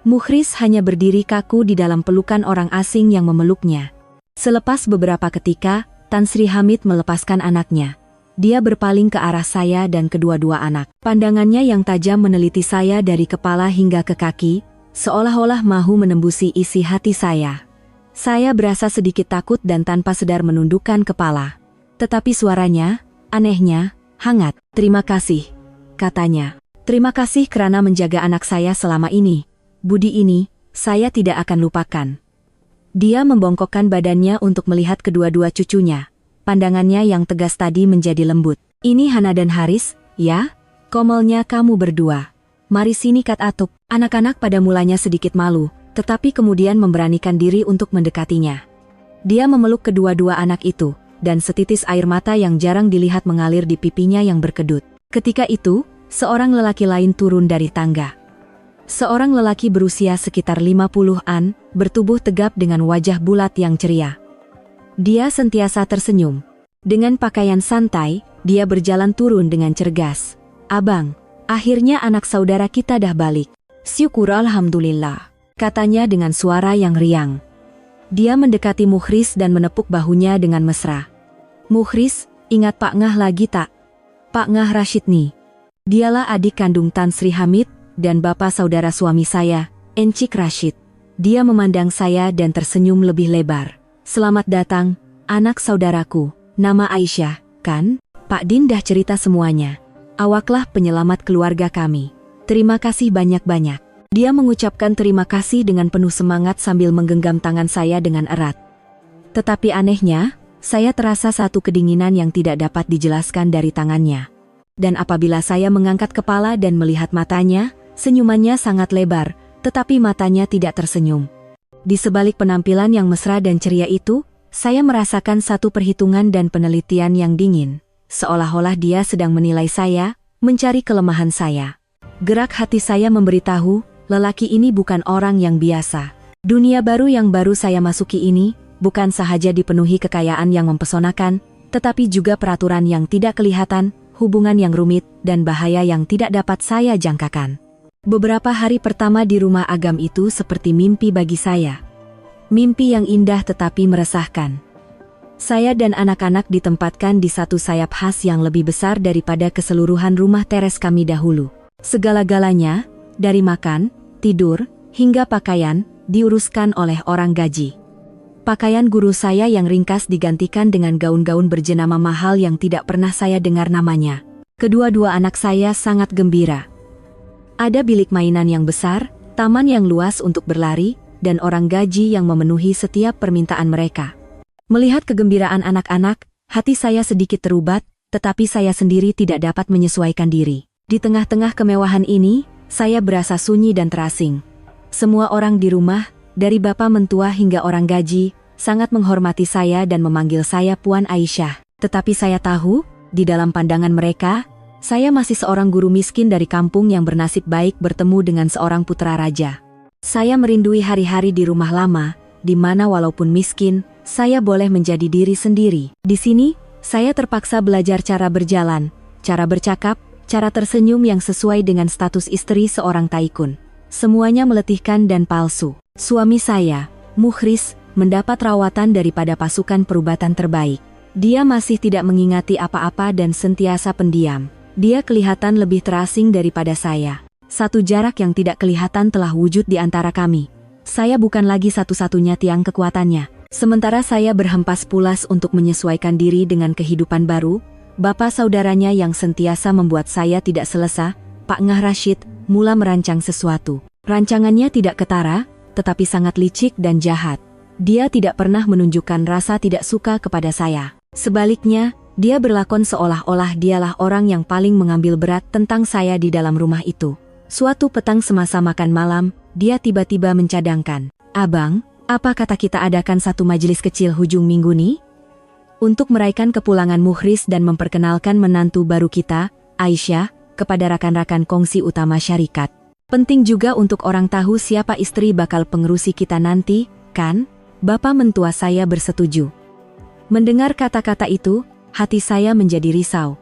Mukhris hanya berdiri kaku di dalam pelukan orang asing yang memeluknya. Selepas beberapa ketika, Tan Sri Hamid melepaskan anaknya. Dia berpaling ke arah saya dan kedua-dua anak. Pandangannya yang tajam meneliti saya dari kepala hingga ke kaki, seolah-olah mahu menembusi isi hati saya. Saya berasa sedikit takut dan tanpa sadar menundukkan kepala. Tetapi suaranya, anehnya, hangat. "Terima kasih," katanya. "Terima kasih karena menjaga anak saya selama ini. Budi ini, saya tidak akan lupakan." Dia membongkokkan badannya untuk melihat kedua-dua cucunya. Pandangannya yang tegas tadi menjadi lembut. "Ini Hana dan Haris, ya? Komelnya kamu berdua. Mari sini Kat Atup." Anak-anak pada mulanya sedikit malu, tetapi kemudian memberanikan diri untuk mendekatinya. Dia memeluk kedua-dua anak itu, dan setitis air mata yang jarang dilihat mengalir di pipinya yang berkedut. Ketika itu, seorang lelaki lain turun dari tangga. Seorang lelaki berusia sekitar 50-an, bertubuh tegap dengan wajah bulat yang ceria. Dia sentiasa tersenyum. Dengan pakaian santai, dia berjalan turun dengan cergas. "Abang, akhirnya anak saudara kita dah balik." "Syukur alhamdulillah," katanya dengan suara yang riang. Dia mendekati Mukhris dan menepuk bahunya dengan mesra. "Mukhris, ingat Pak Ngah lagi tak? Pak Ngah Rashid nih. Dialah adik kandung Tan Sri Hamid, dan bapak saudara suami saya, Encik Rashid." Dia memandang saya dan tersenyum lebih lebar. "Selamat datang, anak saudaraku. Nama Aisyah, kan? Pak Din dah cerita semuanya. Awaklah penyelamat keluarga kami. Terima kasih banyak-banyak." Dia mengucapkan terima kasih dengan penuh semangat sambil menggenggam tangan saya dengan erat. Tetapi anehnya, saya terasa satu kedinginan yang tidak dapat dijelaskan dari tangannya. Dan apabila saya mengangkat kepala dan melihat matanya, senyumannya sangat lebar, tetapi matanya tidak tersenyum. Di sebalik penampilan yang mesra dan ceria itu, saya merasakan satu perhitungan dan penelitian yang dingin. Seolah-olah dia sedang menilai saya, mencari kelemahan saya. Gerak hati saya memberitahu, lelaki ini bukan orang yang biasa. Dunia baru yang baru saya masuki ini, bukan sahaja dipenuhi kekayaan yang mempesonakan, tetapi juga peraturan yang tidak kelihatan, hubungan yang rumit, dan bahaya yang tidak dapat saya jangkakan. Beberapa hari pertama di rumah Agam itu seperti mimpi bagi saya. Mimpi yang indah tetapi meresahkan. Saya dan anak-anak ditempatkan di satu sayap khas yang lebih besar daripada keseluruhan rumah teres kami dahulu. Segala-galanya, dari makan, tidur, hingga pakaian, diuruskan oleh orang gaji. Pakaian guru saya yang ringkas digantikan dengan gaun-gaun berjenama mahal yang tidak pernah saya dengar namanya. Kedua-dua anak saya sangat gembira. Ada bilik mainan yang besar, taman yang luas untuk berlari, dan orang gaji yang memenuhi setiap permintaan mereka. Melihat kegembiraan anak-anak, hati saya sedikit terubat, tetapi saya sendiri tidak dapat menyesuaikan diri. Di tengah-tengah kemewahan ini, saya berasa sunyi dan terasing. Semua orang di rumah, dari bapak mentua hingga orang gaji, sangat menghormati saya dan memanggil saya Puan Aisyah. Tetapi saya tahu, di dalam pandangan mereka, saya masih seorang guru miskin dari kampung yang bernasib baik bertemu dengan seorang putra raja. Saya merindui hari-hari di rumah lama, di mana walaupun miskin, saya boleh menjadi diri sendiri. Di sini, saya terpaksa belajar cara berjalan, cara bercakap, cara tersenyum yang sesuai dengan status istri seorang taikun. Semuanya meletihkan dan palsu. Suami saya, Mukhris, mendapat rawatan daripada pasukan perubatan terbaik. Dia masih tidak mengingati apa-apa dan sentiasa pendiam. Dia kelihatan lebih terasing daripada saya. Satu jarak yang tidak kelihatan telah wujud di antara kami. Saya bukan lagi satu-satunya tiang kekuatannya. Sementara saya berhempas pulas untuk menyesuaikan diri dengan kehidupan baru, bapak saudaranya yang sentiasa membuat saya tidak selesa, Pak Ngah Rashid, mula merancang sesuatu. Rancangannya tidak ketara, tetapi sangat licik dan jahat. Dia tidak pernah menunjukkan rasa tidak suka kepada saya. Sebaliknya, dia berlakon seolah-olah dialah orang yang paling mengambil berat tentang saya di dalam rumah itu. Suatu petang semasa makan malam, dia tiba-tiba mencadangkan, "Abang, apa kata kita adakan satu majelis kecil hujung minggu nih? Untuk merayakan kepulangan Mukhris dan memperkenalkan menantu baru kita, Aisyah, kepada rakan-rakan kongsi utama syarikat. Penting juga untuk orang tahu siapa istri bakal pengerusi kita nanti, kan?" Bapak mentua saya bersetuju. Mendengar kata-kata itu, hati saya menjadi risau.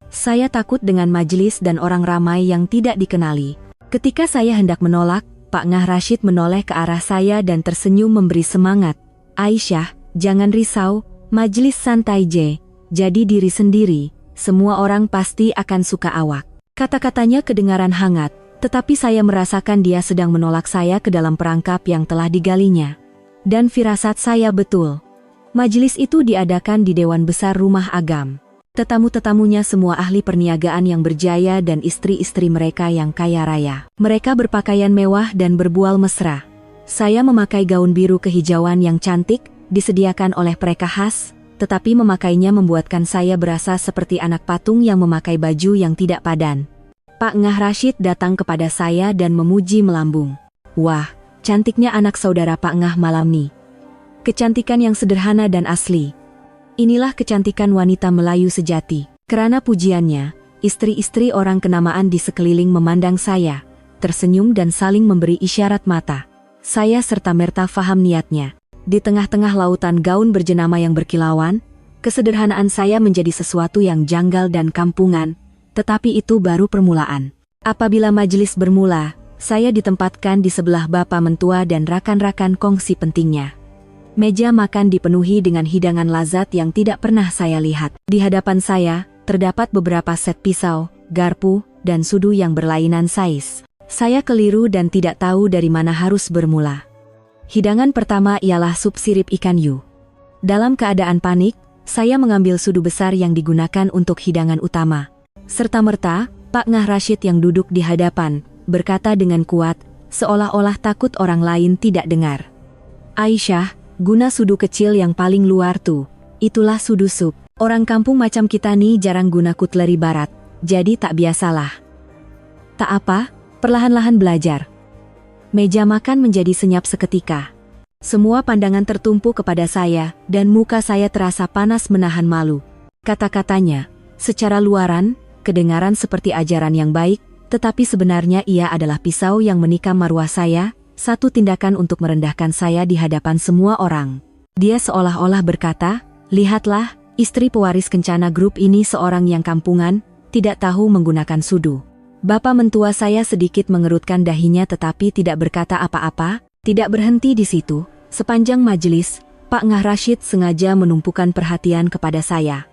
Saya takut dengan majelis dan orang ramai yang tidak dikenali. Ketika saya hendak menolak, Pak Ngah Rashid menoleh ke arah saya dan tersenyum memberi semangat. "Aisyah, jangan risau, majelis santai jadi diri sendiri, semua orang pasti akan suka awak." Kata-katanya kedengaran hangat, tetapi saya merasakan dia sedang menolak saya ke dalam perangkap yang telah digalinya. Dan firasat saya betul. Majelis itu diadakan di Dewan Besar Rumah Agam. Tetamu-tetamunya semua ahli perniagaan yang berjaya dan istri-istri mereka yang kaya raya. Mereka berpakaian mewah dan berbual mesra. Saya memakai gaun biru kehijauan yang cantik, disediakan oleh mereka khas, tetapi memakainya membuatkan saya berasa seperti anak patung yang memakai baju yang tidak padan. Pak Ngah Rashid datang kepada saya dan memuji melambung. "Wah, cantiknya anak saudara Pak Ngah malam nih. Kecantikan yang sederhana dan asli. Inilah kecantikan wanita Melayu sejati." Kerana pujiannya, istri-istri orang kenamaan di sekeliling memandang saya, tersenyum dan saling memberi isyarat mata. Saya serta-merta faham niatnya. Di tengah-tengah lautan gaun berjenama yang berkilauan, kesederhanaan saya menjadi sesuatu yang janggal dan kampungan, tetapi itu baru permulaan. Apabila majelis bermula, saya ditempatkan di sebelah bapak mentua dan rakan-rakan kongsi pentingnya. Meja makan dipenuhi dengan hidangan lazat yang tidak pernah saya lihat. Di hadapan saya, terdapat beberapa set pisau, garpu, dan sudu yang berlainan saiz. Saya keliru dan tidak tahu dari mana harus bermula. Hidangan pertama ialah sup sirip ikan yu. Dalam keadaan panik, saya mengambil sudu besar yang digunakan untuk hidangan utama. Serta-merta, Pak Ngah Rashid yang duduk di hadapan, berkata dengan kuat, seolah-olah takut orang lain tidak dengar. "Aisyah, guna sudu kecil yang paling luar tuh, Itulah sudusup. Orang kampung macam kita nih jarang guna kutleri barat, jadi tak biasalah. Tak apa, perlahan-lahan belajar. Meja makan menjadi senyap seketika. Semua pandangan tertumpu kepada saya, dan muka saya terasa panas menahan malu. Kata-katanya, secara luaran, kedengaran seperti ajaran yang baik, tetapi sebenarnya ia adalah pisau yang menikam marwah saya, satu tindakan untuk merendahkan saya di hadapan semua orang. Dia seolah-olah berkata, "Lihatlah, istri pewaris Kencana Group ini seorang yang kampungan, tidak tahu menggunakan sudu." Bapak mentua saya sedikit mengerutkan dahinya tetapi tidak berkata apa-apa, tidak berhenti di situ. Sepanjang majelis, Pak Ngah Rashid sengaja menumpukan perhatian kepada saya.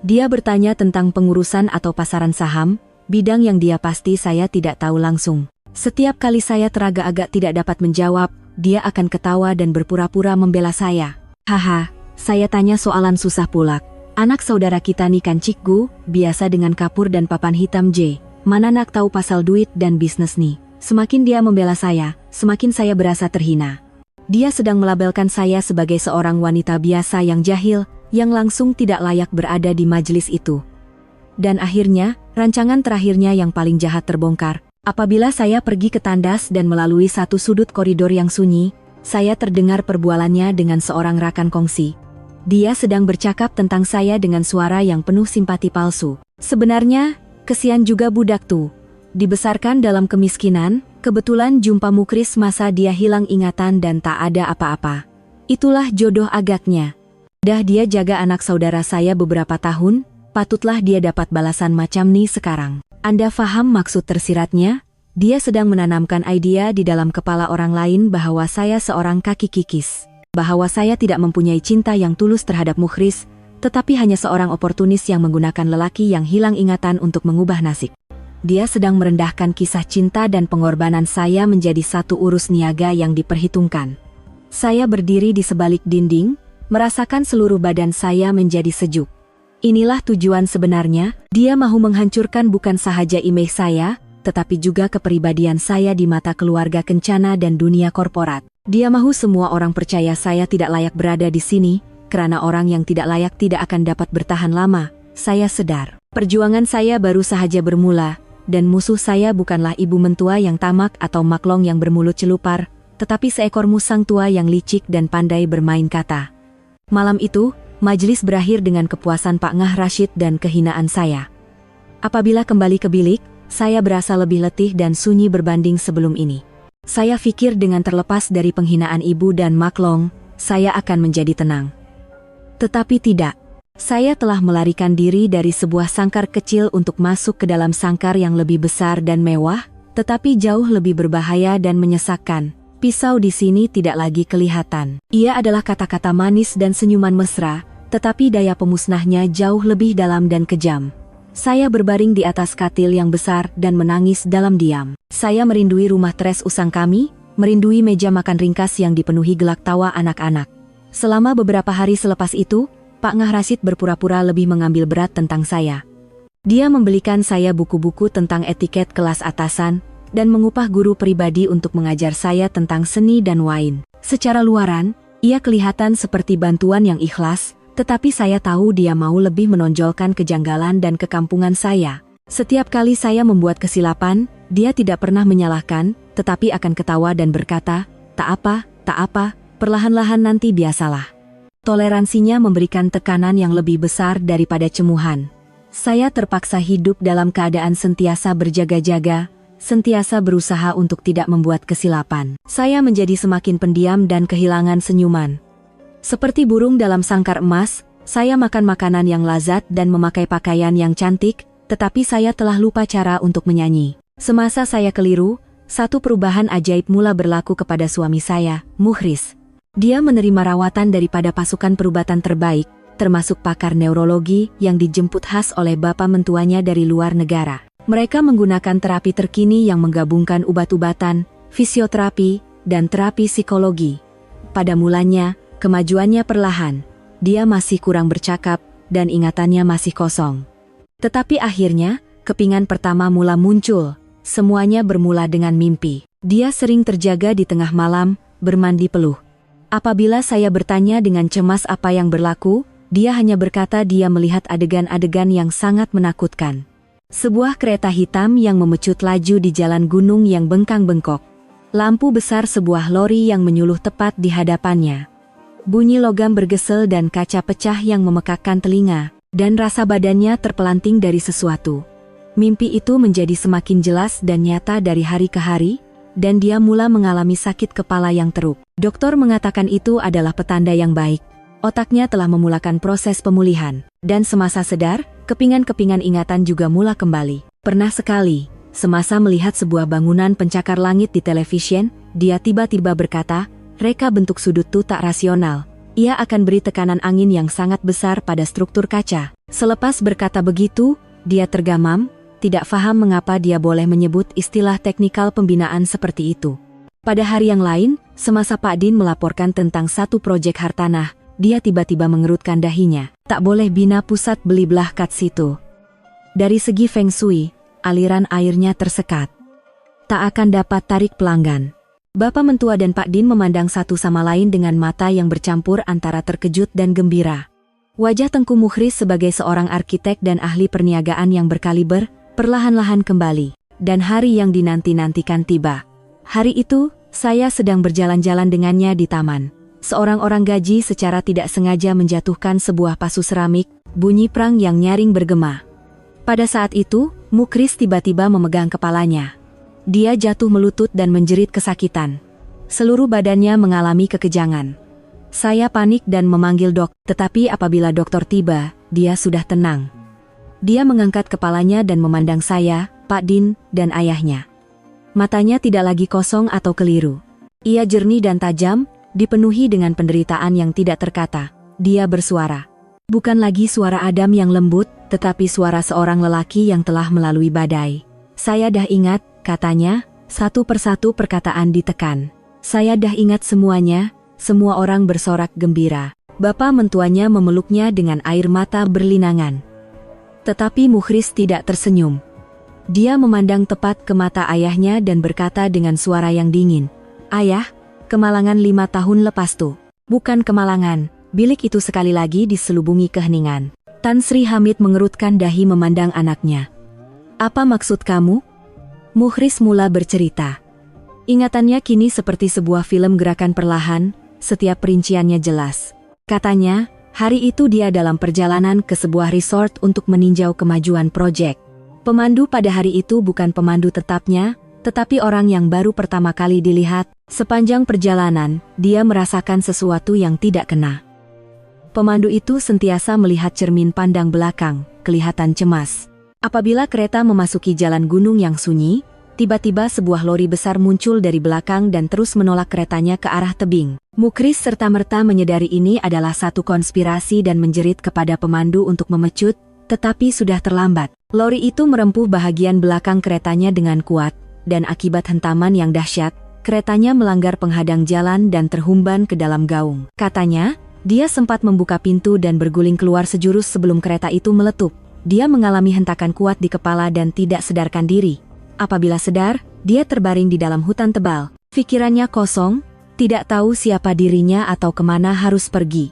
Dia bertanya tentang pengurusan atau pasaran saham, bidang yang dia pasti saya tidak tahu langsung. Setiap kali saya teragak-agak tidak dapat menjawab, dia akan ketawa dan berpura-pura membela saya. "Haha, saya tanya soalan susah pulak. Anak saudara kita nih kan Cikgu, biasa dengan kapur dan papan hitam J. Mana nak tahu pasal duit dan bisnis nih." Semakin dia membela saya, semakin saya berasa terhina. Dia sedang melabelkan saya sebagai seorang wanita biasa yang jahil, yang langsung tidak layak berada di majelis itu. Dan akhirnya, rancangan terakhirnya yang paling jahat terbongkar. Apabila saya pergi ke tandas dan melalui satu sudut koridor yang sunyi, saya terdengar perbualannya dengan seorang rakan kongsi. Dia sedang bercakap tentang saya dengan suara yang penuh simpati palsu. Sebenarnya, kesian juga budak tuh. Dibesarkan dalam kemiskinan, kebetulan jumpa mukris masa dia hilang ingatan dan tak ada apa-apa. Itulah jodoh agaknya. Dah dia jaga anak saudara saya beberapa tahun, patutlah dia dapat balasan macam nih sekarang. Anda faham maksud tersiratnya? Dia sedang menanamkan idea di dalam kepala orang lain bahwa saya seorang kaki kikis. Bahwa saya tidak mempunyai cinta yang tulus terhadap mukris, tetapi hanya seorang oportunis yang menggunakan lelaki yang hilang ingatan untuk mengubah nasib. Dia sedang merendahkan kisah cinta dan pengorbanan saya menjadi satu urus niaga yang diperhitungkan. Saya berdiri di sebalik dinding, merasakan seluruh badan saya menjadi sejuk. Inilah tujuan sebenarnya, dia mahu menghancurkan bukan sahaja imej saya, tetapi juga kepribadian saya di mata keluarga Kencana dan dunia korporat. Dia mahu semua orang percaya saya tidak layak berada di sini, karena orang yang tidak layak tidak akan dapat bertahan lama. Saya sedar, perjuangan saya baru sahaja bermula, dan musuh saya bukanlah ibu mentua yang tamak atau maklong yang bermulut celupar, tetapi seekor musang tua yang licik dan pandai bermain kata. Malam itu, majelis berakhir dengan kepuasan Pak Ngah Rashid dan kehinaan saya. Apabila kembali ke bilik, saya berasa lebih letih dan sunyi berbanding sebelum ini. Saya pikir dengan terlepas dari penghinaan ibu dan maklong, saya akan menjadi tenang. Tetapi tidak. Saya telah melarikan diri dari sebuah sangkar kecil untuk masuk ke dalam sangkar yang lebih besar dan mewah, tetapi jauh lebih berbahaya dan menyesakkan. Pisau di sini tidak lagi kelihatan. Ia adalah kata-kata manis dan senyuman mesra, tetapi daya pemusnahnya jauh lebih dalam dan kejam. Saya berbaring di atas katil yang besar dan menangis dalam diam. Saya merindui rumah tres usang kami, merindui meja makan ringkas yang dipenuhi gelak tawa anak-anak. Selama beberapa hari selepas itu, Pak Ngah Rashid berpura-pura lebih mengambil berat tentang saya. Dia membelikan saya buku-buku tentang etiket kelas atasan, dan mengupah guru pribadi untuk mengajar saya tentang seni dan wain. Secara luaran, ia kelihatan seperti bantuan yang ikhlas, tetapi saya tahu dia mau lebih menonjolkan kejanggalan dan kekampungan saya. Setiap kali saya membuat kesilapan, dia tidak pernah menyalahkan, tetapi akan ketawa dan berkata, tak apa, perlahan-lahan nanti biasalah. Toleransinya memberikan tekanan yang lebih besar daripada cemuhan. Saya terpaksa hidup dalam keadaan sentiasa berjaga-jaga, sentiasa berusaha untuk tidak membuat kesilapan. Saya menjadi semakin pendiam dan kehilangan senyuman. Seperti burung dalam sangkar emas, saya makan makanan yang lazat dan memakai pakaian yang cantik, tetapi saya telah lupa cara untuk menyanyi. Semasa saya keliru, satu perubahan ajaib mula berlaku kepada suami saya, Mukhris. Dia menerima rawatan daripada pasukan perubatan terbaik, termasuk pakar neurologi yang dijemput khas oleh bapak mentuanya dari luar negara. Mereka menggunakan terapi terkini yang menggabungkan obat-obatan, fisioterapi, dan terapi psikologi. Pada mulanya, kemajuannya perlahan. Dia masih kurang bercakap, dan ingatannya masih kosong. Tetapi akhirnya, kepingan pertama mula muncul. Semuanya bermula dengan mimpi. Dia sering terjaga di tengah malam, bermandi peluh. Apabila saya bertanya dengan cemas apa yang berlaku, Dia hanya berkata dia melihat adegan-adegan yang sangat menakutkan. Sebuah kereta hitam yang memecut laju di jalan gunung yang bengkang-bengkok. Lampu besar sebuah lori yang menyuluh tepat di hadapannya. Bunyi logam bergesel dan kaca pecah yang memekakkan telinga, dan rasa badannya terpelanting dari sesuatu. Mimpi itu menjadi semakin jelas dan nyata dari hari ke hari, dan dia mula mengalami sakit kepala yang teruk. Dokter mengatakan itu adalah petanda yang baik. Otaknya telah memulakan proses pemulihan, dan semasa sedar, kepingan-kepingan ingatan juga mula kembali. Pernah sekali, semasa melihat sebuah bangunan pencakar langit di televisi, dia tiba-tiba berkata, "Reka bentuk sudut itu tak rasional. Ia akan beri tekanan angin yang sangat besar pada struktur kaca." Selepas berkata begitu, dia tergamam, tidak faham mengapa dia boleh menyebut istilah teknikal pembinaan seperti itu. Pada hari yang lain, semasa Pak Din melaporkan tentang satu proyek hartanah, dia tiba-tiba mengerutkan dahinya. Tak boleh bina pusat beli belah kat situ. Dari segi Feng Shui, aliran airnya tersekat. Tak akan dapat tarik pelanggan. Bapak mentua dan Pak Din memandang satu sama lain dengan mata yang bercampur antara terkejut dan gembira. Wajah Tengku Mukhris sebagai seorang arsitek dan ahli perniagaan yang berkaliber, perlahan-lahan kembali. Dan hari yang dinanti-nantikan tiba. Hari itu, saya sedang berjalan-jalan dengannya di taman. Seorang orang gaji secara tidak sengaja menjatuhkan sebuah pasu seramik, bunyi perang yang nyaring bergema. Pada saat itu, Mukhris tiba-tiba memegang kepalanya. Dia jatuh melutut dan menjerit kesakitan. Seluruh badannya mengalami kekejangan. Saya panik dan memanggil tetapi apabila dokter tiba, dia sudah tenang. Dia mengangkat kepalanya dan memandang saya, Pak Din, dan ayahnya. Matanya tidak lagi kosong atau keliru. Ia jernih dan tajam, dipenuhi dengan penderitaan yang tidak terkata. Dia bersuara. Bukan lagi suara Adam yang lembut, tetapi suara seorang lelaki yang telah melalui badai. "Saya dah ingat," katanya, satu persatu perkataan ditekan. "Saya dah ingat semuanya." Semua orang bersorak gembira. Bapak mentuanya memeluknya dengan air mata berlinangan. Tetapi Mukhris tidak tersenyum. Dia memandang tepat ke mata ayahnya dan berkata dengan suara yang dingin, "Ayah, kemalangan 5 tahun lepas tuh." "Bukan kemalangan." Bilik itu sekali lagi diselubungi keheningan. Tan Sri Hamid mengerutkan dahi memandang anaknya. "Apa maksud kamu?" Mukhris mula bercerita. Ingatannya kini seperti sebuah film gerakan perlahan, setiap perinciannya jelas. Katanya, hari itu dia dalam perjalanan ke sebuah resort untuk meninjau kemajuan proyek. Pemandu pada hari itu bukan pemandu tetapnya, tetapi orang yang baru pertama kali dilihat. Sepanjang perjalanan, dia merasakan sesuatu yang tidak kena. Pemandu itu sentiasa melihat cermin pandang belakang, kelihatan cemas. Apabila kereta memasuki jalan gunung yang sunyi, tiba-tiba sebuah lori besar muncul dari belakang dan terus menolak keretanya ke arah tebing. Mukhris serta-merta menyadari ini adalah satu konspirasi dan menjerit kepada pemandu untuk memecut, tetapi sudah terlambat. Lori itu merempuh bahagian belakang keretanya dengan kuat, dan akibat hentaman yang dahsyat, keretanya melanggar penghadang jalan dan terhumban ke dalam gaung. Katanya, dia sempat membuka pintu dan berguling keluar sejurus sebelum kereta itu meletup. Dia mengalami hentakan kuat di kepala dan tidak sadarkan diri. Apabila sedar, dia terbaring di dalam hutan tebal. Pikirannya kosong, tidak tahu siapa dirinya atau kemana harus pergi.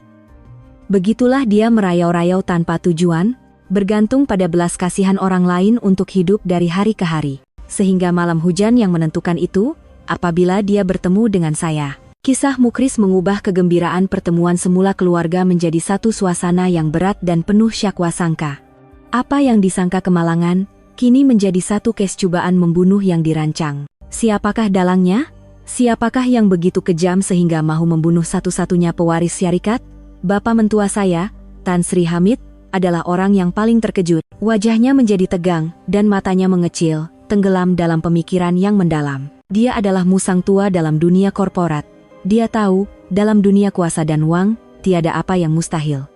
Begitulah dia merayau-rayau tanpa tujuan, bergantung pada belas kasihan orang lain untuk hidup dari hari ke hari. Sehingga malam hujan yang menentukan itu, apabila dia bertemu dengan saya. Kisah Mukhris mengubah kegembiraan pertemuan semula keluarga menjadi satu suasana yang berat dan penuh syakwa sangka. Apa yang disangka kemalangan, kini menjadi satu kes cobaan membunuh yang dirancang. Siapakah dalangnya? Siapakah yang begitu kejam sehingga mahu membunuh satu-satunya pewaris syarikat? Bapak mentua saya, Tan Sri Hamid, adalah orang yang paling terkejut. Wajahnya menjadi tegang, dan matanya mengecil, tenggelam dalam pemikiran yang mendalam. Dia adalah musang tua dalam dunia korporat. Dia tahu, dalam dunia kuasa dan uang, tiada apa yang mustahil.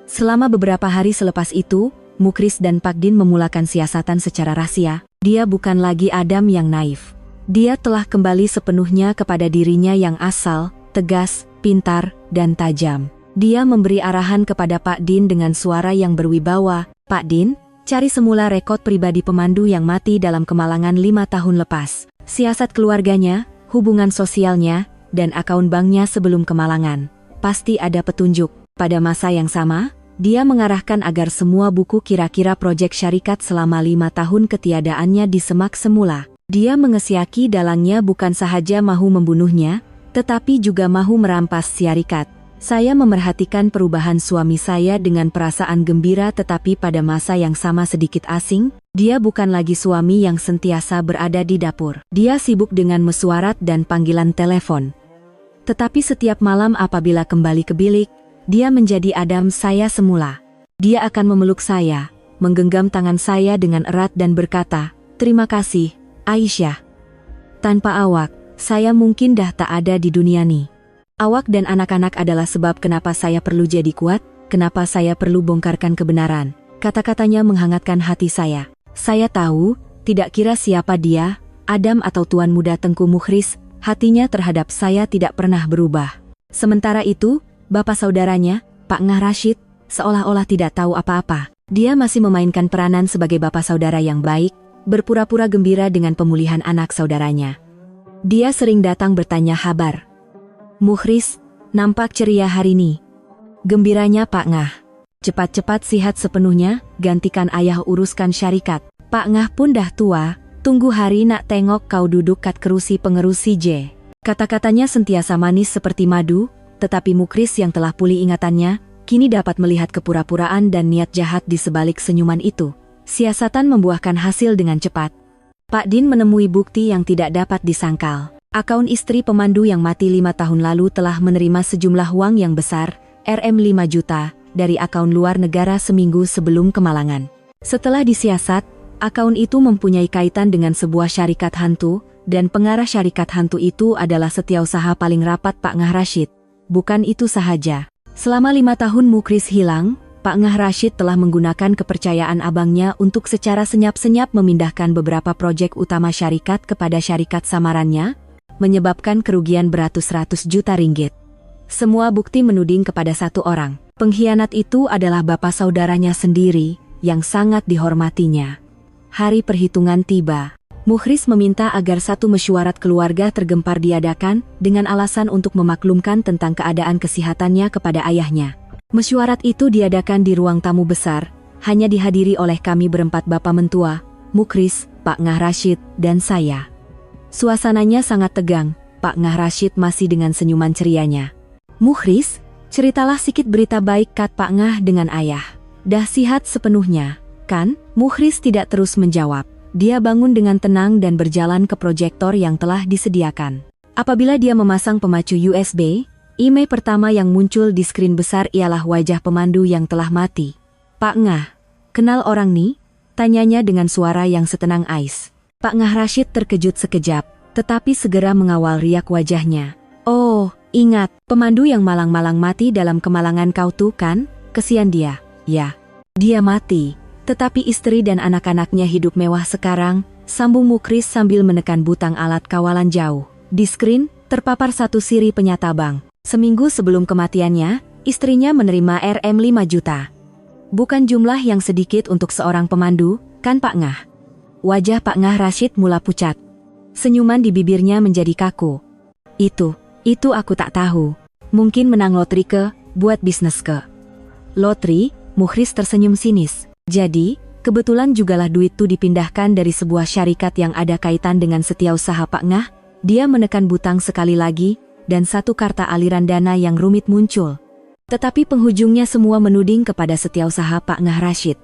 Selama beberapa hari selepas itu, Mukhris dan Pak Din memulakan siasatan secara rahasia. Dia bukan lagi Adam yang naif. Dia telah kembali sepenuhnya kepada dirinya yang asal, tegas, pintar, dan tajam. Dia memberi arahan kepada Pak Din dengan suara yang berwibawa. "Pak Din, cari semula rekod pribadi pemandu yang mati dalam kemalangan 5 tahun lepas. Siasat keluarganya, hubungan sosialnya, dan akaun banknya sebelum kemalangan. Pasti ada petunjuk." Pada masa yang sama, Dia mengarahkan agar semua buku kira-kira proyek syarikat selama 5 tahun ketiadaannya disemak semula. Dia mengesiaki dalangnya bukan sahaja mahu membunuhnya, tetapi juga mahu merampas syarikat. Saya memerhatikan perubahan suami saya dengan perasaan gembira, tetapi pada masa yang sama sedikit asing. Dia bukan lagi suami yang sentiasa berada di dapur. Dia sibuk dengan mesyuarat dan panggilan telepon. Tetapi setiap malam apabila kembali ke bilik, dia menjadi Adam saya semula. Dia akan memeluk saya, menggenggam tangan saya dengan erat dan berkata, "Terima kasih, Aisyah. Tanpa awak, saya mungkin dah tak ada di dunia ni. Awak dan anak-anak adalah sebab kenapa saya perlu jadi kuat, kenapa saya perlu bongkarkan kebenaran." Kata-katanya menghangatkan hati saya. Saya tahu, tidak kira siapa dia, Adam atau Tuan Muda Tengku Mukhris, hatinya terhadap saya tidak pernah berubah. Sementara itu, bapak saudaranya, Pak Ngah Rashid, seolah-olah tidak tahu apa-apa. Dia masih memainkan peranan sebagai bapak saudara yang baik, berpura-pura gembira dengan pemulihan anak saudaranya. Dia sering datang bertanya kabar. "Mukhris, nampak ceria hari ini." Gembiranya Pak Ngah. "Cepat-cepat sihat sepenuhnya, gantikan ayah uruskan syarikat. Pak Ngah pun dah tua, tunggu hari nak tengok kau duduk kat kerusi pengerusi J." Kata-katanya sentiasa manis seperti madu, tetapi Mukhris yang telah pulih ingatannya, kini dapat melihat kepura-puraan dan niat jahat di sebalik senyuman itu. Siasatan membuahkan hasil dengan cepat. Pak Din menemui bukti yang tidak dapat disangkal. Akaun istri pemandu yang mati 5 tahun lalu telah menerima sejumlah uang yang besar, Rp5 juta, dari akaun luar negara seminggu sebelum kemalangan. Setelah disiasat, akaun itu mempunyai kaitan dengan sebuah syarikat hantu, dan pengarah syarikat hantu itu adalah setiausaha paling rapat Pak Ngah Rashid. Bukan itu sahaja. Selama 5 tahun Mukhris hilang, Pak Ngah Rashid telah menggunakan kepercayaan abangnya untuk secara senyap-senyap memindahkan beberapa proyek utama syarikat kepada syarikat samarannya, menyebabkan kerugian beratus-ratus juta ringgit. Semua bukti menuding kepada satu orang. Pengkhianat itu adalah bapak saudaranya sendiri, yang sangat dihormatinya. Hari perhitungan tiba. Mukhris meminta agar satu mesyuarat keluarga tergempar diadakan, dengan alasan untuk memaklumkan tentang keadaan kesehatannya kepada ayahnya. Mesyuarat itu diadakan di ruang tamu besar, hanya dihadiri oleh kami berempat bapak mentua, Mukhris, Pak Ngah Rashid, dan saya. Suasananya sangat tegang. Pak Ngah Rashid masih dengan senyuman cerianya. "Mukhris, ceritalah sikit berita baik," kata Pak Ngah dengan ayah. "Dah sihat sepenuhnya, kan?" Mukhris tidak terus menjawab. Dia bangun dengan tenang dan berjalan ke proyektor yang telah disediakan. Apabila dia memasang pemacu USB, imej pertama yang muncul di skrin besar ialah wajah pemandu yang telah mati. "Pak Ngah, kenal orang ni?" tanyanya dengan suara yang setenang ais. Pak Ngah Rashid terkejut sekejap, tetapi segera mengawal riak wajahnya. "Oh, ingat, pemandu yang malang-malang mati dalam kemalangan kau tuh kan? Kesian dia." "Ya, dia mati, tetapi istri dan anak-anaknya hidup mewah sekarang," sambung Mukhris sambil menekan butang alat kawalan jauh. Di skrin, terpapar satu siri penyata bank. Seminggu sebelum kematiannya, istrinya menerima Rp5 juta. Bukan jumlah yang sedikit untuk seorang pemandu, kan Pak Ngah? Wajah Pak Ngah Rashid mula pucat. Senyuman di bibirnya menjadi kaku. Itu aku tak tahu. Mungkin menang lotri ke, buat bisnis ke." "Lotri?" Mukhris tersenyum sinis. "Jadi, kebetulan jugalah duit itu dipindahkan dari sebuah syarikat yang ada kaitan dengan setiausaha Pak Ngah." Dia menekan butang sekali lagi, dan satu karta aliran dana yang rumit muncul. Tetapi penghujungnya semua menuding kepada setiausaha Pak Ngah Rashid.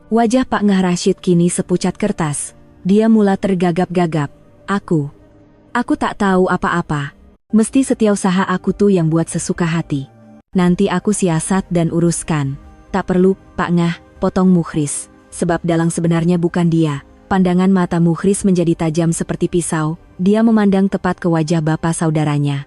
Wajah Pak Ngah Rashid kini sepucat kertas. Dia mula tergagap-gagap. Aku tak tahu apa-apa. Mesti setiausaha aku tuh yang buat sesuka hati. Nanti aku siasat dan uruskan." "Tak perlu, Pak Ngah," potong Mukhris. Sebab dalang sebenarnya bukan dia. Pandangan mata Mukhris menjadi tajam seperti pisau. Dia memandang tepat ke wajah bapak saudaranya.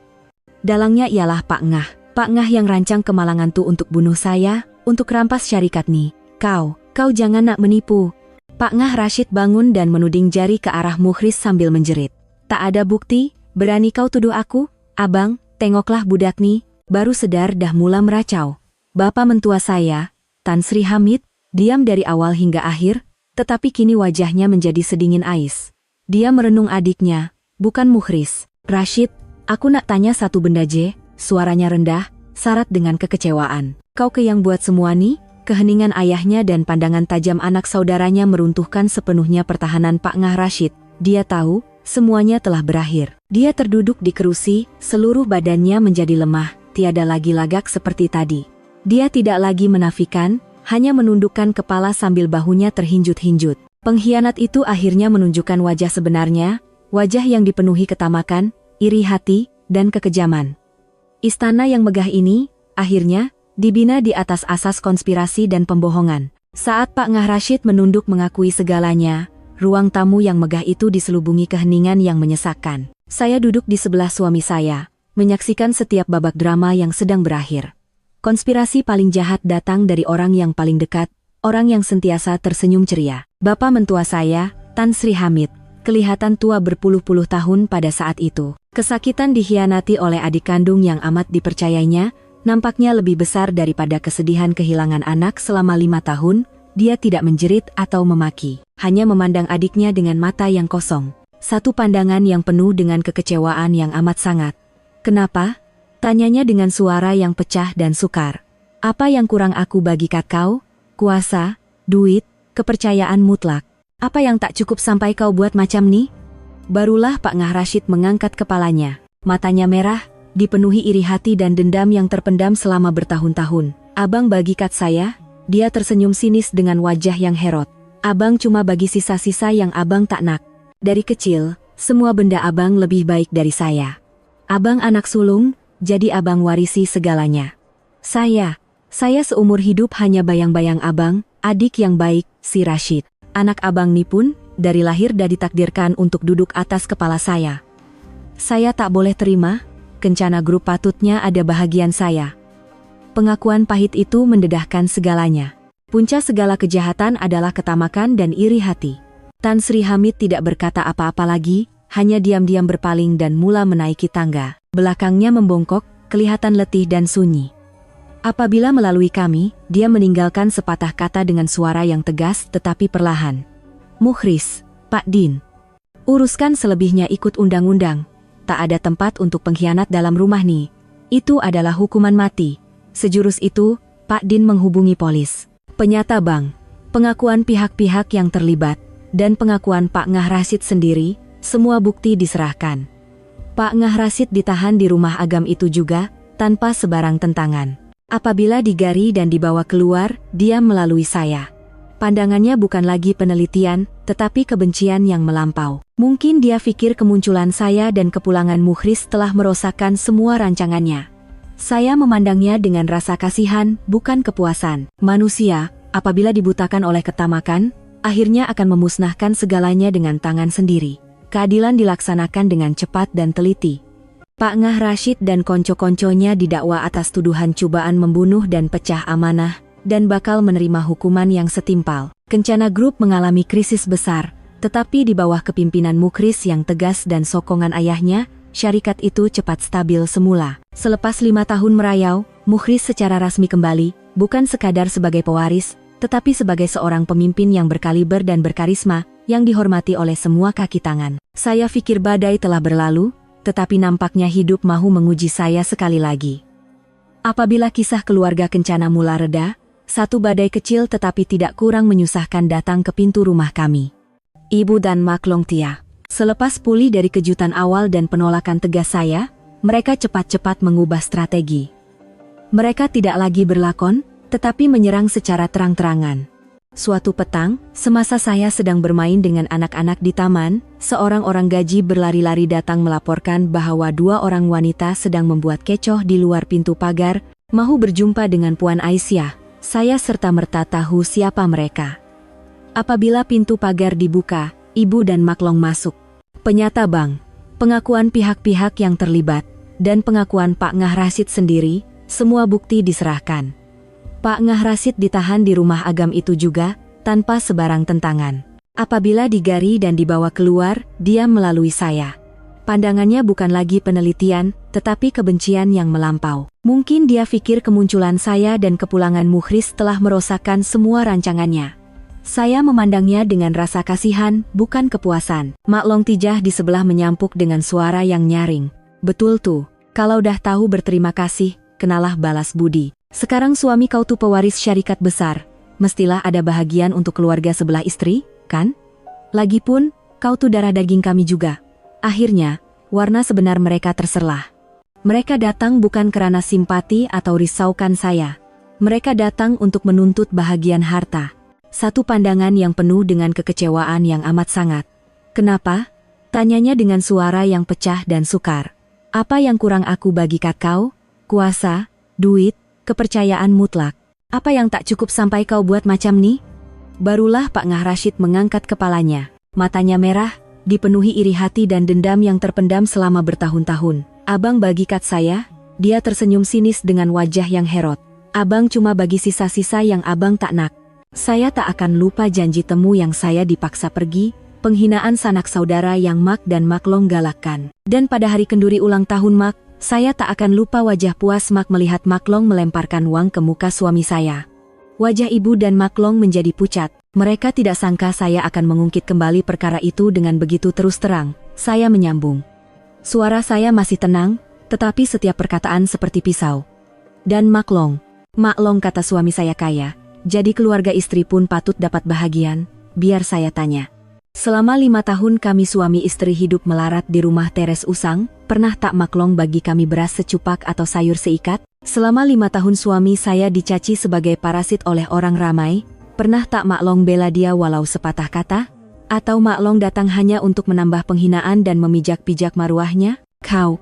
"Dalangnya ialah Pak Ngah. Pak Ngah yang rancang kemalangan tuh untuk bunuh saya, untuk rampas syarikat nih. Kau jangan nak menipu." Pak Ngah Rashid bangun dan menuding jari ke arah Mukhris sambil menjerit. "Tak ada bukti, berani kau tuduh aku? Abang, tengoklah budak nih." Baru sedar dah mula meracau. Bapak mentua saya, Tan Sri Hamid, diam dari awal hingga akhir, tetapi kini wajahnya menjadi sedingin ais. Dia merenung adiknya, bukan Mukhris. "Rashid, aku nak tanya satu benda je." Suaranya rendah, syarat dengan kekecewaan. Kau ke yang buat semua nih? Keheningan ayahnya dan pandangan tajam anak saudaranya meruntuhkan sepenuhnya pertahanan Pak Ngah Rashid. Dia tahu, semuanya telah berakhir. Dia terduduk di kerusi, seluruh badannya menjadi lemah, tiada lagi lagak seperti tadi. Dia tidak lagi menafikan, hanya menundukkan kepala sambil bahunya terhinjut-hinjut. Pengkhianat itu akhirnya menunjukkan wajah sebenarnya, wajah yang dipenuhi ketamakan, iri hati, dan kekejaman. Istana yang megah ini, akhirnya, dibina di atas asas konspirasi dan pembohongan. Saat Pak Ngah Rashid menunduk mengakui segalanya, ruang tamu yang megah itu diselubungi keheningan yang menyesakkan. Saya duduk di sebelah suami saya, menyaksikan setiap babak drama yang sedang berakhir. Konspirasi paling jahat datang dari orang yang paling dekat, orang yang sentiasa tersenyum ceria. Bapak mentua saya, Tan Sri Hamid, kelihatan tua berpuluh-puluh tahun pada saat itu. Kesakitan dikhianati oleh adik kandung yang amat dipercayainya, nampaknya lebih besar daripada kesedihan kehilangan anak selama 5 tahun. Dia tidak menjerit atau memaki, hanya memandang adiknya dengan mata yang kosong. Satu pandangan yang penuh dengan kekecewaan yang amat sangat. "Kenapa?" tanyanya dengan suara yang pecah dan sukar. "Apa yang kurang aku bagi kau? Kuasa, duit, kepercayaan mutlak. Apa yang tak cukup sampai kau buat macam nih?" Barulah Pak Ngah Rashid mengangkat kepalanya. Matanya merah, dipenuhi iri hati dan dendam yang terpendam selama bertahun-tahun. "Abang bagi kat saya?" Dia tersenyum sinis dengan wajah yang herot. "Abang cuma bagi sisa-sisa yang abang tak nak. Dari kecil, semua benda abang lebih baik dari saya. Abang anak sulung, jadi abang warisi segalanya. Saya seumur hidup hanya bayang-bayang abang, adik yang baik, si Rashid. Anak abang ni pun, dari lahir dah ditakdirkan untuk duduk atas kepala saya. Saya tak boleh terima, kencana grup patutnya ada bahagian saya." Pengakuan pahit itu mendedahkan segalanya. Punca segala kejahatan adalah ketamakan dan iri hati. Tan Sri Hamid tidak berkata apa-apa lagi, hanya diam-diam berpaling dan mula menaiki tangga. Belakangnya membongkok, kelihatan letih dan sunyi. Apabila melalui kami, dia meninggalkan sepatah kata dengan suara yang tegas tetapi perlahan. "Mukhris, Pak Din. Uruskan selebihnya ikut undang-undang. Tak ada tempat untuk pengkhianat dalam rumah nih. Itu adalah hukuman mati." Sejurus itu, Pak Din menghubungi polis. Penyata bang, pengakuan pihak-pihak yang terlibat, dan pengakuan Pak Ngah Rashid sendiri, semua bukti diserahkan. Pak Ngah Rashid ditahan di rumah agam itu juga, tanpa sebarang tentangan. Apabila digari dan dibawa keluar, dia melalui saya. Pandangannya bukan lagi penelitian, tetapi kebencian yang melampau. Mungkin dia pikir kemunculan saya dan kepulangan Mukhris telah merosakkan semua rancangannya. Saya memandangnya dengan rasa kasihan, bukan kepuasan. Manusia, apabila dibutakan oleh ketamakan, akhirnya akan memusnahkan segalanya dengan tangan sendiri. Keadilan dilaksanakan dengan cepat dan teliti. Pak Ngah Rashid dan konco-konconya didakwa atas tuduhan cobaan membunuh dan pecah amanah, dan bakal menerima hukuman yang setimpal. Kencana Group mengalami krisis besar, tetapi di bawah kepimpinan Mukhris yang tegas dan sokongan ayahnya, syarikat itu cepat stabil semula. Selepas 5 tahun merayau, Mukhris secara rasmi kembali, bukan sekadar sebagai pewaris, tetapi sebagai seorang pemimpin yang berkaliber dan berkarisma, yang dihormati oleh semua kaki tangan. Saya pikir badai telah berlalu, tetapi nampaknya hidup mahu menguji saya sekali lagi. Apabila kisah keluarga Kencana mula reda, satu badai kecil tetapi tidak kurang menyusahkan datang ke pintu rumah kami. Ibu dan Mak Long Tia. Selepas pulih dari kejutan awal dan penolakan tegas saya, mereka cepat-cepat mengubah strategi. Mereka tidak lagi berlakon, tetapi menyerang secara terang-terangan. Suatu petang, semasa saya sedang bermain dengan anak-anak di taman, seorang orang gaji berlari-lari datang melaporkan bahwa 2 orang wanita sedang membuat kecoh di luar pintu pagar, mahu berjumpa dengan Puan Aisyah. Saya serta-merta tahu siapa mereka. Apabila pintu pagar dibuka, Ibu dan Maklong masuk. Penyata bang, pengakuan pihak-pihak yang terlibat, dan pengakuan Pak Ngah Rashid sendiri, semua bukti diserahkan. Pak Ngah Rashid ditahan di rumah agam itu juga, tanpa sebarang tentangan. Apabila digari dan dibawa keluar, dia melalui saya. Pandangannya bukan lagi penelitian, tetapi kebencian yang melampau. Mungkin dia pikir kemunculan saya dan kepulangan Mukhris telah merosakkan semua rancangannya. Saya memandangnya dengan rasa kasihan, bukan kepuasan. Mak Long Tijah di sebelah menyampuk dengan suara yang nyaring. Betul tuh, kalau dah tahu berterima kasih, kenalah balas budi. Sekarang suami kau tuh pewaris syarikat besar. Mestilah ada bahagian untuk keluarga sebelah istri, kan? Lagipun, kau tuh darah daging kami juga. Akhirnya, warna sebenar mereka terserlah. Mereka datang bukan karena simpati atau risaukan saya. Mereka datang untuk menuntut bahagian harta. Satu pandangan yang penuh dengan kekecewaan yang amat sangat. Kenapa? Tanyanya dengan suara yang pecah dan sukar. Apa yang kurang aku bagi kau? Kuasa, duit, kepercayaan mutlak. Apa yang tak cukup sampai kau buat macam nih? Barulah Pak Ngah Rashid mengangkat kepalanya. Matanya merah, dipenuhi iri hati dan dendam yang terpendam selama bertahun-tahun. Abang bagi kat saya, dia tersenyum sinis dengan wajah yang herot. Abang cuma bagi sisa-sisa yang abang tak nak. Saya tak akan lupa janji temu yang saya dipaksa pergi, penghinaan sanak saudara yang Mak dan Maklong galakkan. Dan pada hari kenduri ulang tahun Mak, saya tak akan lupa wajah puas Mak melihat Maklong melemparkan uang ke muka suami saya. Wajah ibu dan Maklong menjadi pucat. Mereka tidak sangka saya akan mengungkit kembali perkara itu dengan begitu terus terang. Saya menyambung. Suara saya masih tenang, tetapi setiap perkataan seperti pisau. Dan Maklong, kata suami saya kaya, jadi keluarga istri pun patut dapat bahagian, biar saya tanya. Selama 5 tahun kami suami istri hidup melarat di rumah Teres Usang, pernah tak Maklong bagi kami beras secupak atau sayur seikat? Selama 5 tahun suami saya dicaci sebagai parasit oleh orang ramai, pernah tak Maklong bela dia walau sepatah kata? Atau Maklong datang hanya untuk menambah penghinaan dan memijak-pijak maruahnya? Kau,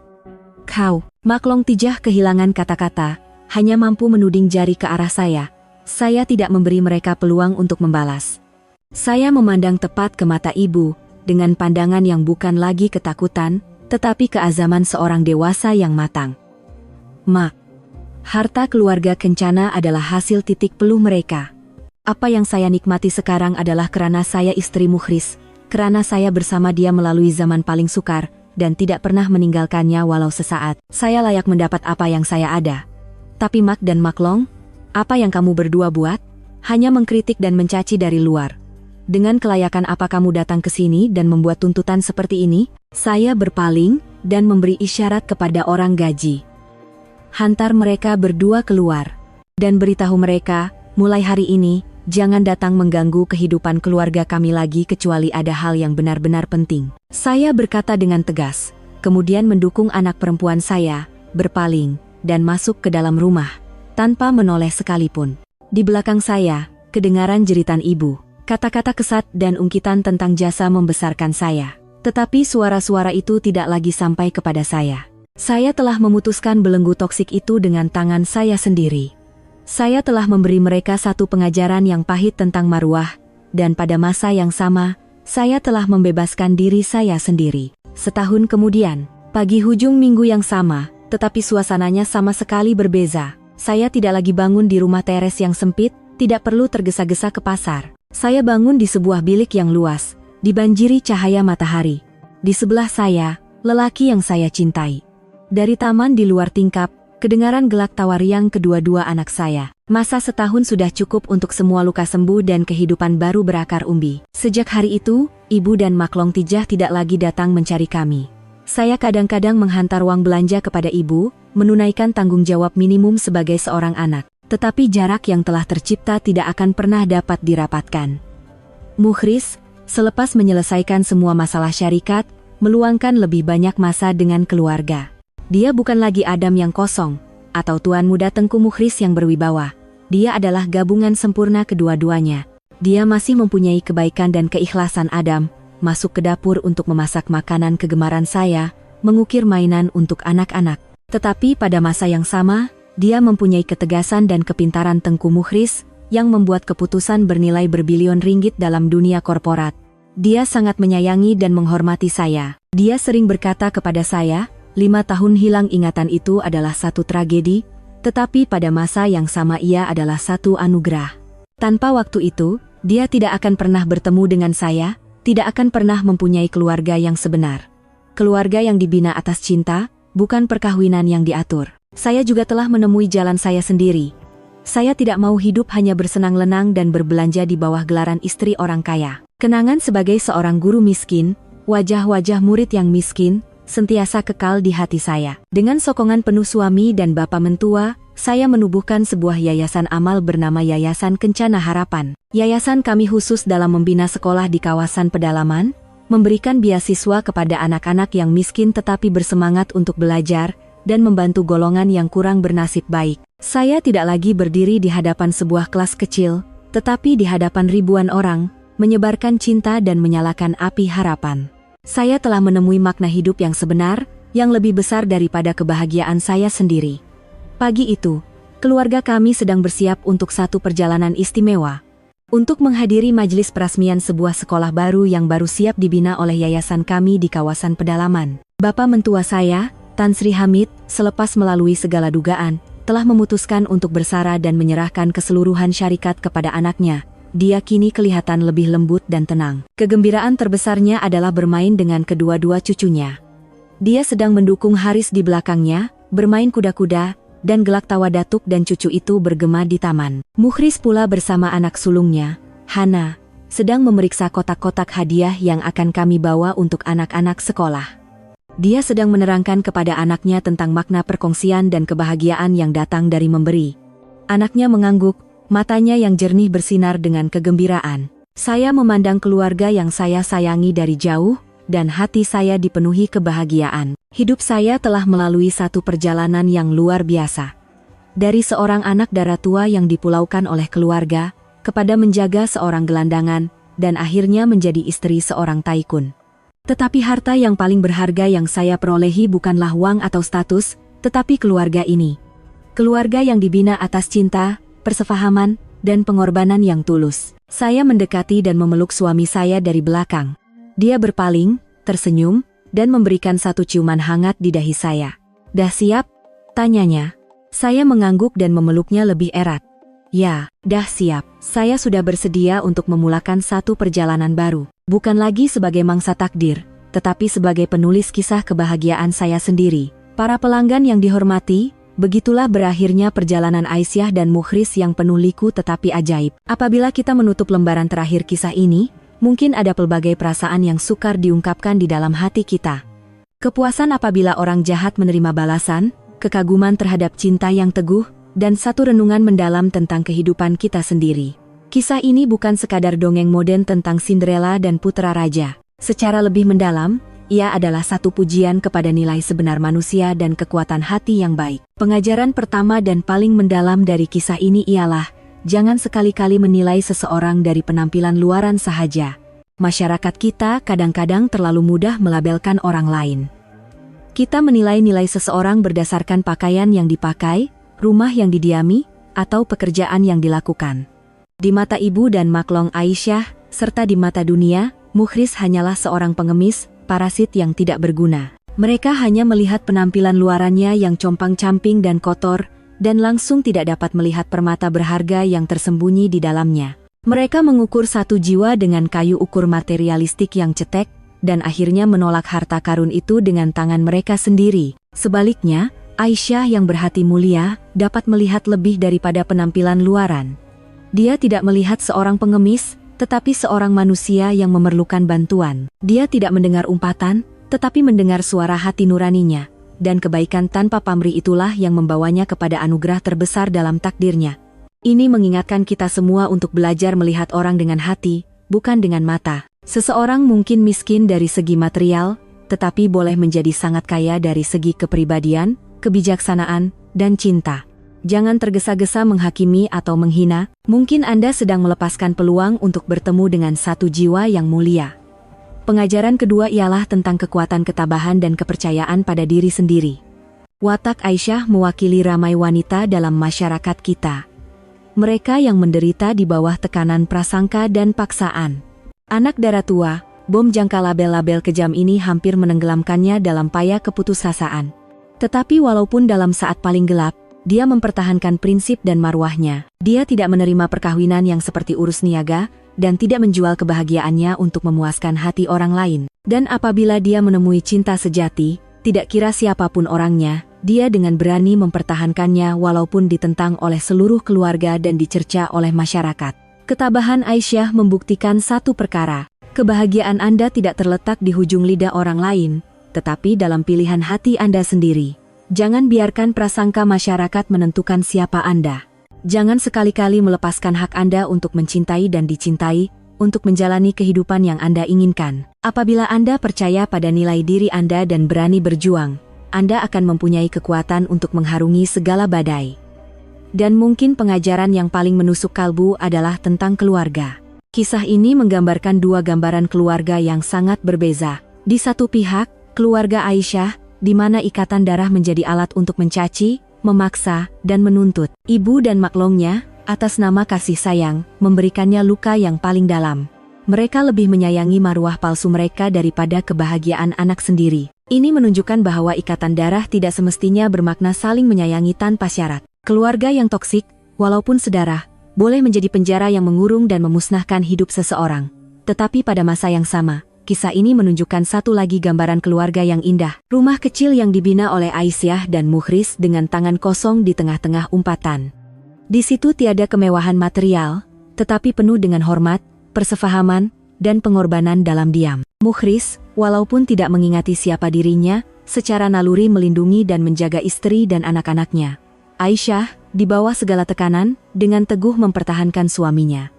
Maklong tijah kehilangan kata-kata, hanya mampu menuding jari ke arah saya. Saya tidak memberi mereka peluang untuk membalas. Saya memandang tepat ke mata ibu, dengan pandangan yang bukan lagi ketakutan, tetapi keazaman seorang dewasa yang matang. Mak, harta keluarga Kencana adalah hasil titik peluh mereka. Apa yang saya nikmati sekarang adalah karena saya istri Mukhris, karena saya bersama dia melalui zaman paling sukar, dan tidak pernah meninggalkannya walau sesaat. Saya layak mendapat apa yang saya ada. Tapi Mak dan Maklong, apa yang kamu berdua buat? Hanya mengkritik dan mencaci dari luar. Dengan kelayakan apa kamu datang ke sini dan membuat tuntutan seperti ini? Saya berpaling dan memberi isyarat kepada orang gaji. Hantar mereka berdua keluar. Dan beritahu mereka, mulai hari ini, jangan datang mengganggu kehidupan keluarga kami lagi kecuali ada hal yang benar-benar penting. Saya berkata dengan tegas, kemudian mendukung anak perempuan saya, berpaling, dan masuk ke dalam rumah, tanpa menoleh sekalipun. Di belakang saya, kedengaran jeritan ibu. Kata-kata kesat dan ungkitan tentang jasa membesarkan saya. Tetapi suara-suara itu tidak lagi sampai kepada saya. Saya telah memutuskan belenggu toksik itu dengan tangan saya sendiri. Saya telah memberi mereka satu pengajaran yang pahit tentang maruah, dan pada masa yang sama, saya telah membebaskan diri saya sendiri. Setahun kemudian, pagi hujung minggu yang sama, tetapi suasananya sama sekali berbeza. Saya tidak lagi bangun di rumah teres yang sempit, tidak perlu tergesa-gesa ke pasar. Saya bangun di sebuah bilik yang luas, dibanjiri cahaya matahari. Di sebelah saya, lelaki yang saya cintai. Dari taman di luar tingkap, kedengaran gelak tawa riang kedua-dua anak saya. Masa setahun sudah cukup untuk semua luka sembuh dan kehidupan baru berakar umbi. Sejak hari itu, ibu dan Maklong Tijah tidak lagi datang mencari kami. Saya kadang-kadang menghantar uang belanja kepada ibu, menunaikan tanggung jawab minimum sebagai seorang anak. Tetapi jarak yang telah tercipta tidak akan pernah dapat dirapatkan. Mukhris, selepas menyelesaikan semua masalah syarikat, meluangkan lebih banyak masa dengan keluarga. Dia bukan lagi Adam yang kosong, atau Tuan Muda Tengku Mukhris yang berwibawa. Dia adalah gabungan sempurna kedua-duanya. Dia masih mempunyai kebaikan dan keikhlasan Adam, masuk ke dapur untuk memasak makanan kegemaran saya, mengukir mainan untuk anak-anak. Tetapi pada masa yang sama, dia mempunyai ketegasan dan kepintaran Tengku Mukhris, yang membuat keputusan bernilai berbilion ringgit dalam dunia korporat. Dia sangat menyayangi dan menghormati saya. Dia sering berkata kepada saya, 5 tahun hilang ingatan itu adalah satu tragedi, tetapi pada masa yang sama ia adalah satu anugerah. Tanpa waktu itu, dia tidak akan pernah bertemu dengan saya, tidak akan pernah mempunyai keluarga yang sebenar. Keluarga yang dibina atas cinta, bukan perkawinan yang diatur. Saya juga telah menemui jalan saya sendiri. Saya tidak mau hidup hanya bersenang-lenang dan berbelanja di bawah gelaran istri orang kaya. Kenangan sebagai seorang guru miskin, wajah-wajah murid yang miskin, sentiasa kekal di hati saya. Dengan sokongan penuh suami dan bapa mentua, saya menubuhkan sebuah yayasan amal bernama Yayasan Kencana Harapan. Yayasan kami khusus dalam membina sekolah di kawasan pedalaman, memberikan beasiswa kepada anak-anak yang miskin tetapi bersemangat untuk belajar, dan membantu golongan yang kurang bernasib baik. Saya tidak lagi berdiri di hadapan sebuah kelas kecil, tetapi di hadapan ribuan orang, menyebarkan cinta dan menyalakan api harapan. Saya telah menemui makna hidup yang sebenar, yang lebih besar daripada kebahagiaan saya sendiri. Pagi itu, keluarga kami sedang bersiap untuk satu perjalanan istimewa. Untuk menghadiri majelis peresmian sebuah sekolah baru yang baru siap dibina oleh yayasan kami di kawasan pedalaman. Bapak mentua saya, Tan Sri Hamid, selepas melalui segala dugaan, telah memutuskan untuk bersara dan menyerahkan keseluruhan syarikat kepada anaknya. Dia kini kelihatan lebih lembut dan tenang. Kegembiraan terbesarnya adalah bermain dengan kedua-dua cucunya. Dia sedang mendukung Haris di belakangnya, bermain kuda-kuda, dan gelak tawa datuk dan cucu itu bergema di taman. Mukhris pula bersama anak sulungnya, Hana, sedang memeriksa kotak-kotak hadiah yang akan kami bawa untuk anak-anak sekolah. Dia sedang menerangkan kepada anaknya tentang makna perkongsian dan kebahagiaan yang datang dari memberi. Anaknya mengangguk, matanya yang jernih bersinar dengan kegembiraan. Saya memandang keluarga yang saya sayangi dari jauh, dan hati saya dipenuhi kebahagiaan. Hidup saya telah melalui satu perjalanan yang luar biasa. Dari seorang anak darah tua yang dipulaukan oleh keluarga, kepada menjaga seorang gelandangan, dan akhirnya menjadi istri seorang taikun. Tetapi harta yang paling berharga yang saya perolehi bukanlah uang atau status, tetapi keluarga ini. Keluarga yang dibina atas cinta, persefahaman, dan pengorbanan yang tulus. Saya mendekati dan memeluk suami saya dari belakang. Dia berpaling, tersenyum, dan memberikan satu ciuman hangat di dahi saya. "Dah siap?" tanyanya. Saya mengangguk dan memeluknya lebih erat. "Ya, dah siap. Saya sudah bersedia untuk memulakan satu perjalanan baru. Bukan lagi sebagai mangsa takdir, tetapi sebagai penulis kisah kebahagiaan saya sendiri." Para pelanggan yang dihormati, begitulah berakhirnya perjalanan Aisyah dan Mukhris yang penuh liku tetapi ajaib. Apabila kita menutup lembaran terakhir kisah ini, mungkin ada pelbagai perasaan yang sukar diungkapkan di dalam hati kita. Kepuasan apabila orang jahat menerima balasan, kekaguman terhadap cinta yang teguh, dan satu renungan mendalam tentang kehidupan kita sendiri. Kisah ini bukan sekadar dongeng modern tentang Cinderella dan Putra Raja. Secara lebih mendalam, ia adalah satu pujian kepada nilai sebenar manusia dan kekuatan hati yang baik. Pengajaran pertama dan paling mendalam dari kisah ini ialah, jangan sekali-kali menilai seseorang dari penampilan luaran sahaja. Masyarakat kita kadang-kadang terlalu mudah melabelkan orang lain. Kita menilai nilai seseorang berdasarkan pakaian yang dipakai, rumah yang didiami, atau pekerjaan yang dilakukan. Di mata ibu dan maklong Aisyah, serta di mata dunia, Mukhris hanyalah seorang pengemis, parasit yang tidak berguna. Mereka hanya melihat penampilan luarannya yang compang-camping dan kotor, dan langsung tidak dapat melihat permata berharga yang tersembunyi di dalamnya. Mereka mengukur satu jiwa dengan kayu ukur materialistik yang cetek, dan akhirnya menolak harta karun itu dengan tangan mereka sendiri. Sebaliknya, Aisyah yang berhati mulia, dapat melihat lebih daripada penampilan luaran. Dia tidak melihat seorang pengemis, tetapi seorang manusia yang memerlukan bantuan. Dia tidak mendengar umpatan, tetapi mendengar suara hati nuraninya. Dan kebaikan tanpa pamrih itulah yang membawanya kepada anugerah terbesar dalam takdirnya. Ini mengingatkan kita semua untuk belajar melihat orang dengan hati, bukan dengan mata. Seseorang mungkin miskin dari segi material, tetapi boleh menjadi sangat kaya dari segi kepribadian, kebijaksanaan, dan cinta. Jangan tergesa-gesa menghakimi atau menghina, mungkin Anda sedang melepaskan peluang untuk bertemu dengan satu jiwa yang mulia. Pengajaran kedua ialah tentang kekuatan ketabahan dan kepercayaan pada diri sendiri. Watak Aisyah mewakili ramai wanita dalam masyarakat kita. Mereka yang menderita di bawah tekanan prasangka dan paksaan. Anak darah tua, bom jangka label-label kejam ini hampir menenggelamkannya dalam payah keputusasaan. Tetapi walaupun dalam saat paling gelap, dia mempertahankan prinsip dan marwahnya. Dia tidak menerima perkawinan yang seperti urus niaga, dan tidak menjual kebahagiaannya untuk memuaskan hati orang lain. Dan apabila dia menemui cinta sejati, tidak kira siapapun orangnya, dia dengan berani mempertahankannya walaupun ditentang oleh seluruh keluarga dan dicerca oleh masyarakat. Ketabahan Aisyah membuktikan satu perkara, kebahagiaan Anda tidak terletak di hujung lidah orang lain, tetapi dalam pilihan hati Anda sendiri. Jangan biarkan prasangka masyarakat menentukan siapa Anda. Jangan sekali-kali melepaskan hak Anda untuk mencintai dan dicintai, untuk menjalani kehidupan yang Anda inginkan. Apabila Anda percaya pada nilai diri Anda dan berani berjuang, Anda akan mempunyai kekuatan untuk mengharungi segala badai. Dan mungkin pengajaran yang paling menusuk kalbu adalah tentang keluarga. Kisah ini menggambarkan dua gambaran keluarga yang sangat berbeza. Di satu pihak, keluarga Aisyah, di mana ikatan darah menjadi alat untuk mencaci, memaksa, dan menuntut. Ibu dan maklongnya, atas nama kasih sayang, memberikannya luka yang paling dalam. Mereka lebih menyayangi marwah palsu mereka daripada kebahagiaan anak sendiri. Ini menunjukkan bahwa ikatan darah tidak semestinya bermakna saling menyayangi tanpa syarat. Keluarga yang toksik, walaupun sedarah, boleh menjadi penjara yang mengurung dan memusnahkan hidup seseorang. Tetapi pada masa yang sama, kisah ini menunjukkan satu lagi gambaran keluarga yang indah. Rumah kecil yang dibina oleh Aisyah dan Mukhris dengan tangan kosong di tengah-tengah umpatan. Di situ tiada kemewahan material, tetapi penuh dengan hormat, persefahaman, dan pengorbanan dalam diam. Mukhris, walaupun tidak mengingati siapa dirinya, secara naluri melindungi dan menjaga istri dan anak-anaknya. Aisyah, di bawah segala tekanan, dengan teguh mempertahankan suaminya.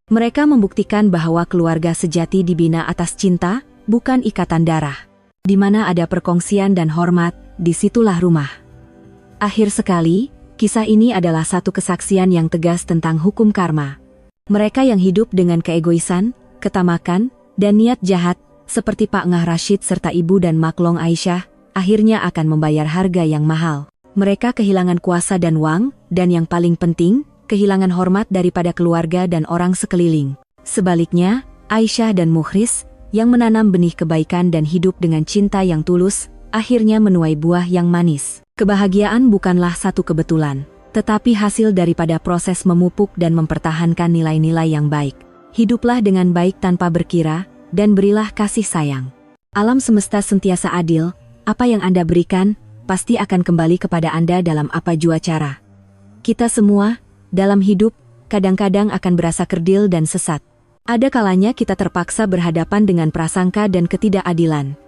Mereka membuktikan bahwa keluarga sejati dibina atas cinta, bukan ikatan darah. Di mana ada perkongsian dan hormat, disitulah rumah. Akhir sekali, kisah ini adalah satu kesaksian yang tegas tentang hukum karma. Mereka yang hidup dengan keegoisan, ketamakan, dan niat jahat, seperti Pak Ngah Rashid serta ibu dan maklong Aisyah, akhirnya akan membayar harga yang mahal. Mereka kehilangan kuasa dan uang, dan yang paling penting, kehilangan hormat daripada keluarga dan orang sekeliling. Sebaliknya, Aisyah dan Mukhris, yang menanam benih kebaikan dan hidup dengan cinta yang tulus, akhirnya menuai buah yang manis. Kebahagiaan bukanlah satu kebetulan, tetapi hasil daripada proses memupuk dan mempertahankan nilai-nilai yang baik. Hiduplah dengan baik tanpa berkira, dan berilah kasih sayang. Alam semesta sentiasa adil, apa yang Anda berikan, pasti akan kembali kepada Anda dalam apa jua cara. Kita semua, dalam hidup, kadang-kadang akan berasa kerdil dan sesat. Ada kalanya kita terpaksa berhadapan dengan prasangka dan ketidakadilan.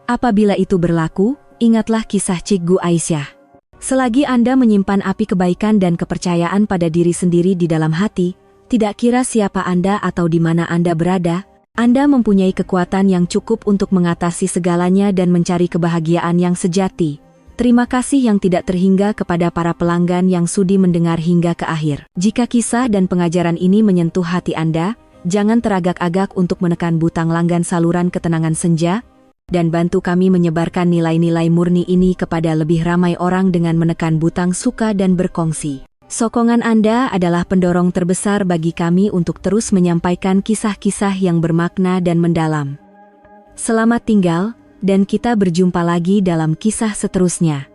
Apabila itu berlaku, ingatlah kisah Cikgu Aisyah. Selagi Anda menyimpan api kebaikan dan kepercayaan pada diri sendiri di dalam hati, tidak kira siapa Anda atau di mana Anda berada, Anda mempunyai kekuatan yang cukup untuk mengatasi segalanya dan mencari kebahagiaan yang sejati. Terima kasih yang tidak terhingga kepada para pelanggan yang sudi mendengar hingga ke akhir. Jika kisah dan pengajaran ini menyentuh hati Anda, jangan teragak-agak untuk menekan butang langgan saluran ketenangan senja, dan bantu kami menyebarkan nilai-nilai murni ini kepada lebih ramai orang dengan menekan butang suka dan berkongsi. Sokongan Anda adalah pendorong terbesar bagi kami untuk terus menyampaikan kisah-kisah yang bermakna dan mendalam. Selamat tinggal, dan kita berjumpa lagi dalam kisah seterusnya.